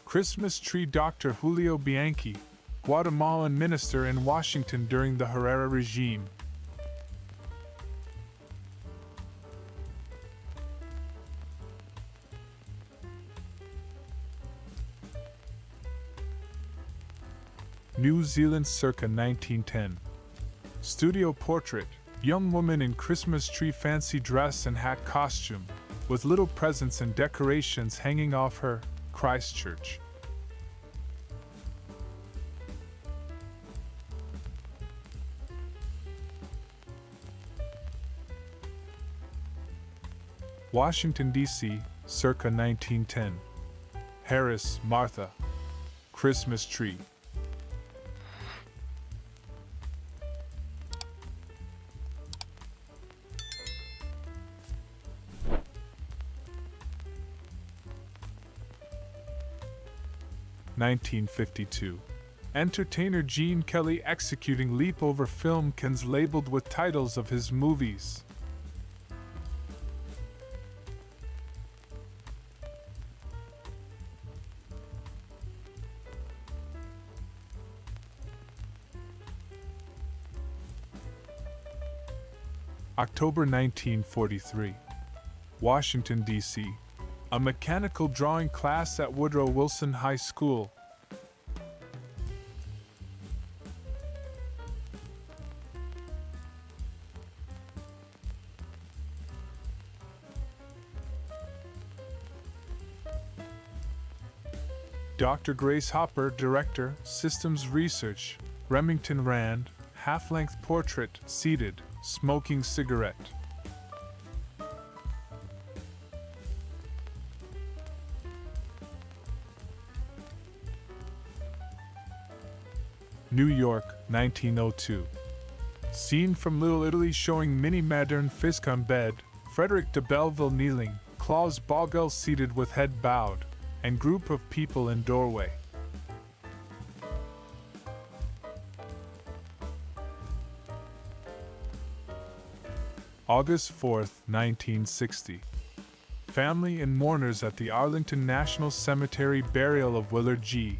Christmas tree. Dr. Julio Bianchi, Guatemalan minister in Washington during the Herrera regime. New Zealand circa 1910. Studio portrait. Young woman in Christmas tree fancy dress and hat costume, with little presents and decorations hanging off her. Christchurch. Washington, D.C., circa 1910. Harris, Martha. Christmas tree. (1952). Entertainer Gene Kelly executing leap over film cans labeled with titles of his movies. October 1943. Washington, D.C. A mechanical drawing class at Woodrow Wilson High School. Dr. Grace Hopper, Director, Systems Research, Remington Rand, half-length portrait, seated, smoking cigarette. New York, 1902. Scene from Little Italy showing Minnie Madern Fisk on bed, Frederick de Belleville kneeling, Claus Bogel seated with head bowed, and group of people in doorway. August 4, 1960. Family and mourners at the Arlington National Cemetery burial of Willard G.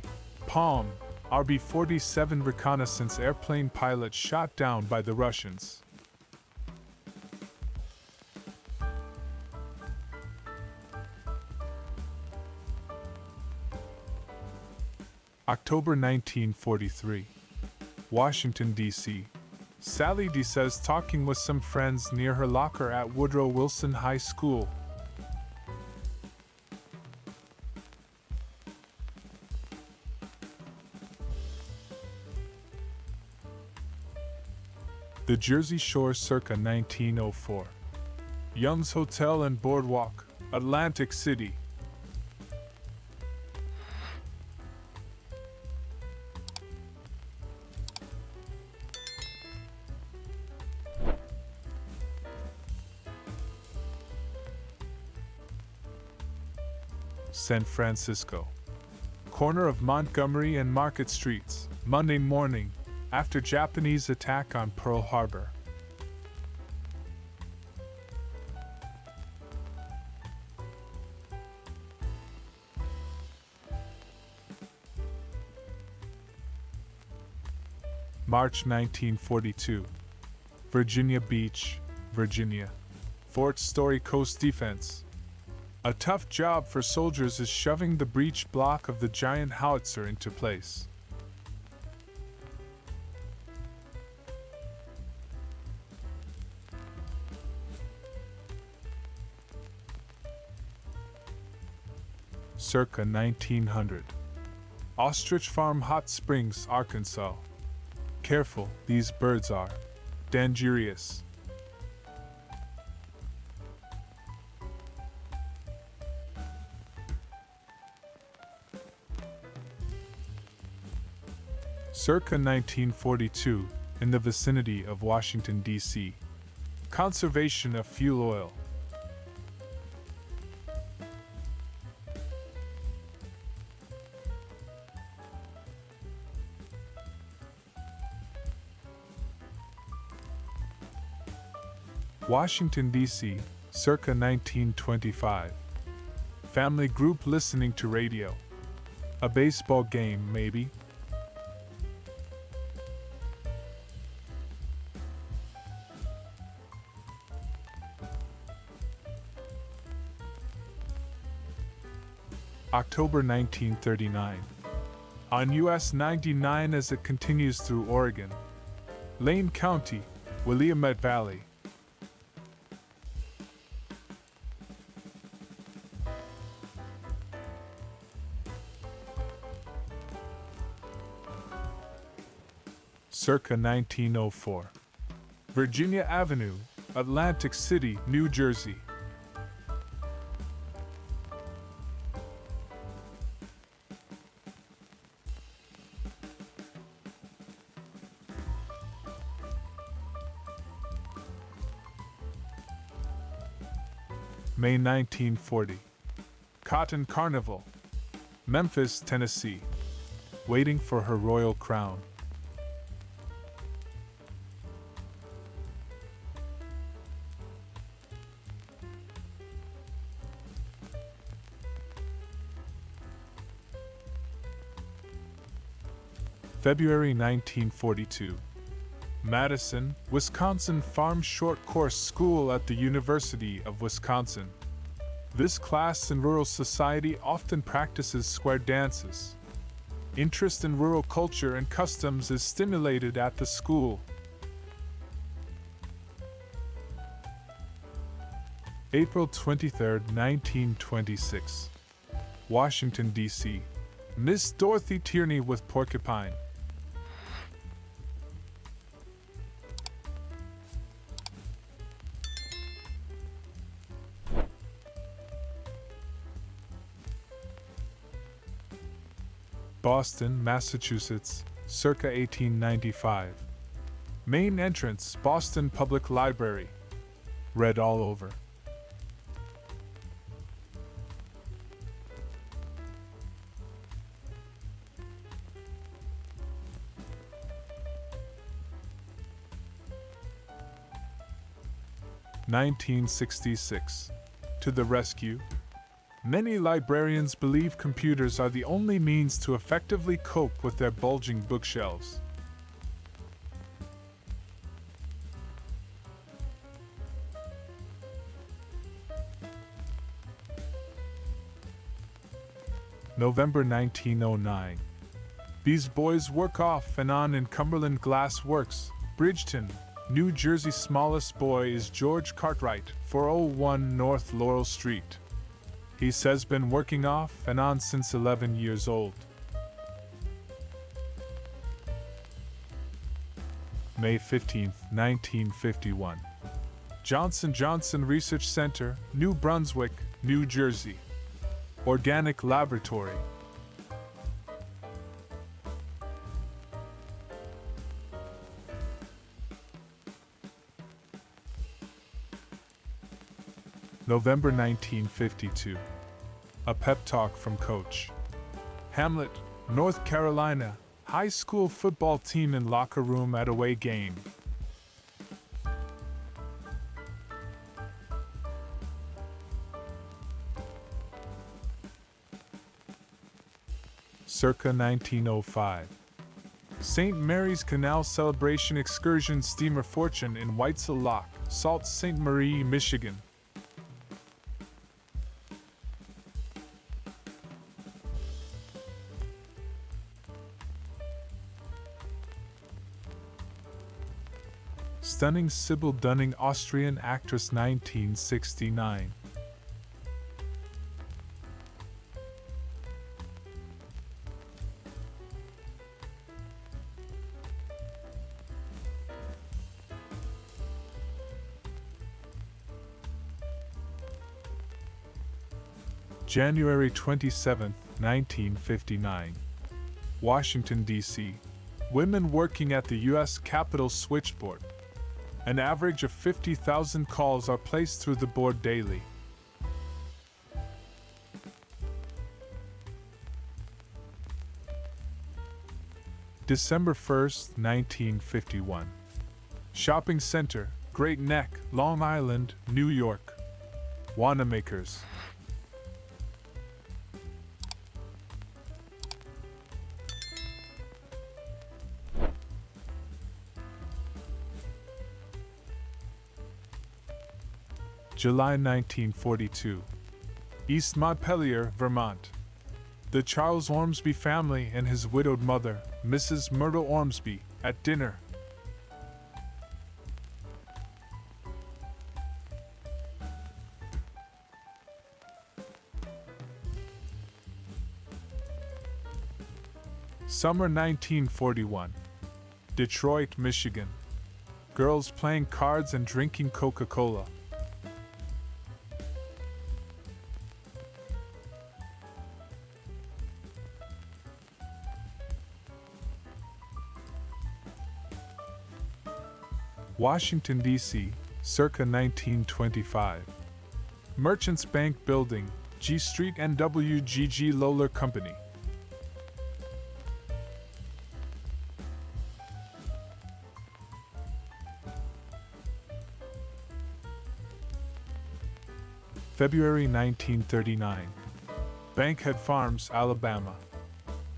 Palm, RB-47 reconnaissance airplane pilot shot down by the Russians. October 1943. Washington, D.C. Sally D says talking with some friends near her locker at Woodrow Wilson High School. The Jersey Shore circa 1904. Young's Hotel and Boardwalk, Atlantic City. San Francisco. Corner of Montgomery and Market Streets, Monday morning, after Japanese attack on Pearl Harbor. March 1942. Virginia Beach, Virginia. Fort Story Coast Defense. A tough job for soldiers is shoving the breech block of the giant howitzer into place. Circa 1900. Ostrich Farm, Hot Springs, Arkansas. Careful, these birds are dangerous. Circa 1942, in the vicinity of Washington, D.C. Conservation of fuel oil. Washington, D.C., circa 1925. Family group listening to radio. A baseball game, maybe? October 1939. On US 99 as it continues through Oregon. Lane County, Willamette Valley. Circa 1904. Virginia Avenue, Atlantic City, New Jersey. May 1940. Cotton Carnival, Memphis, Tennessee. Waiting for her royal crown. February 1942. Madison, Wisconsin Farm Short Course School at the University of Wisconsin. This class in rural society often practices square dances. Interest in rural culture and customs is stimulated at the school. April 23, 1926. Washington, D.C. Miss Dorothy Tierney with Porcupine. Boston, Massachusetts, circa 1895. Main entrance, Boston Public Library. Read all over. 1966. To the rescue. Many librarians believe computers are the only means to effectively cope with their bulging bookshelves. November 1909. These boys work off and on in Cumberland Glass Works, Bridgeton, New Jersey. Smallest boy is George Cartwright, 401 North Laurel Street. He says been working off and on since 11 years old. May 15, 1951. Johnson & Johnson Research Center, New Brunswick, New Jersey. Organic Laboratory. November 1952. A pep talk from Coach. Hamlet, North Carolina, high school football team in locker room at away game. Circa 1905. St. Mary's Canal Celebration Excursion Steamer Fortune in Whitesell Lock, Sault Ste. Marie, Michigan. Stunning Sybil Dunning, Austrian actress, 1969. January 27, 1959. Washington, D.C. Women working at the U.S. Capitol switchboard. An average of 50,000 calls are placed through the board daily. December 1st, 1951. Shopping Center, Great Neck, Long Island, New York. Wanamakers. July 1942. East Montpelier, Vermont. The Charles Ormsby family and his widowed mother, Mrs. Myrtle Ormsby, at dinner. Summer 1941. Detroit, Michigan. Girls playing cards and drinking Coca-Cola. Washington, D.C., circa 1925. Merchants Bank Building, G Street, NWGG Lowler Company. February 1939. Bankhead Farms, Alabama.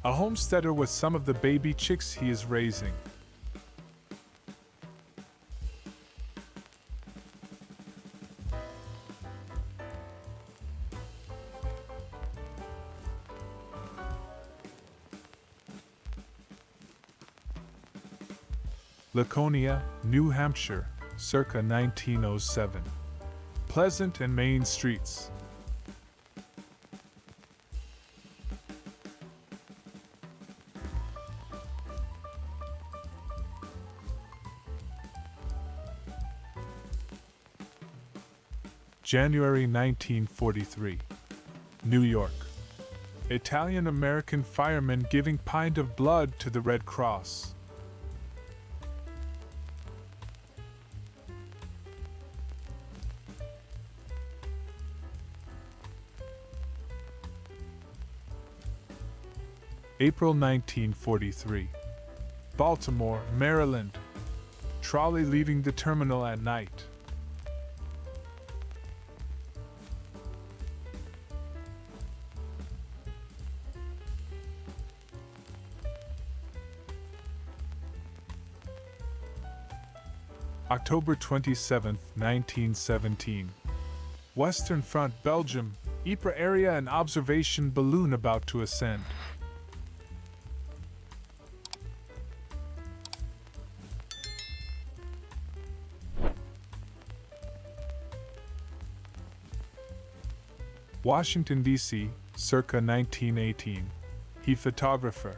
A homesteader with some of the baby chicks he is raising. Laconia, New Hampshire, circa 1907. Pleasant and Main Streets. January 1943. New York. Italian-American firemen giving pint of blood to the Red Cross. April 1943. Baltimore, Maryland. Trolley leaving the terminal at night. October 27, 1917. Western Front, Belgium, Ypres area, an observation balloon about to ascend. Washington, D.C., circa 1918. He photographer.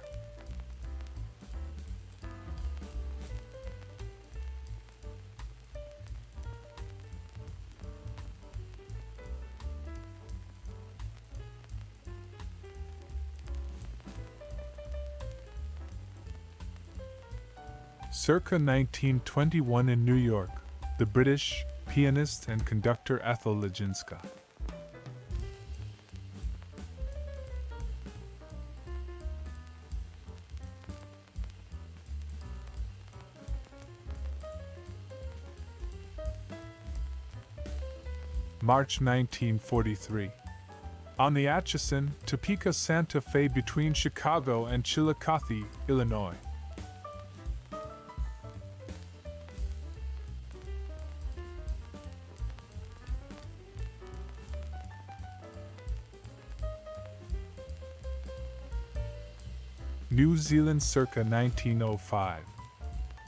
Circa 1921 in New York, the British pianist and conductor Ethel Legінska. March 1943. On the Atchison, Topeka Santa Fe between Chicago and Chillicothe, Illinois. New Zealand circa 1905.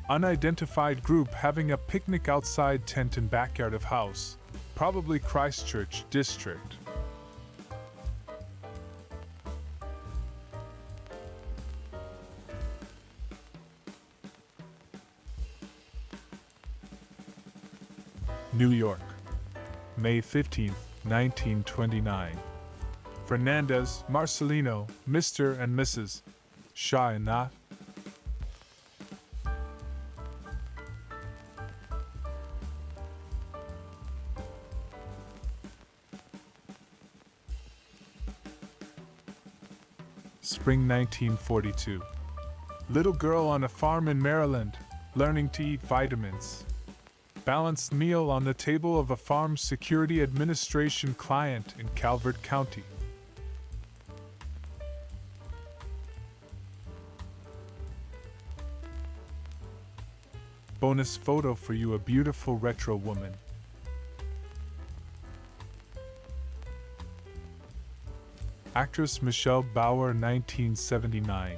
Unidentified group having a picnic outside tent in backyard of house, probably Christchurch district. New York, May 15, 1929. Fernandez, Marcelino, Mr. and Mrs. Shaw and Knott. Spring 1942. Little girl on a farm in Maryland, learning to eat vitamins. Balanced meal on the table of a Farm Security Administration client in Calvert County. Bonus photo for you, a beautiful retro woman. Actress Michelle Bauer, 1979.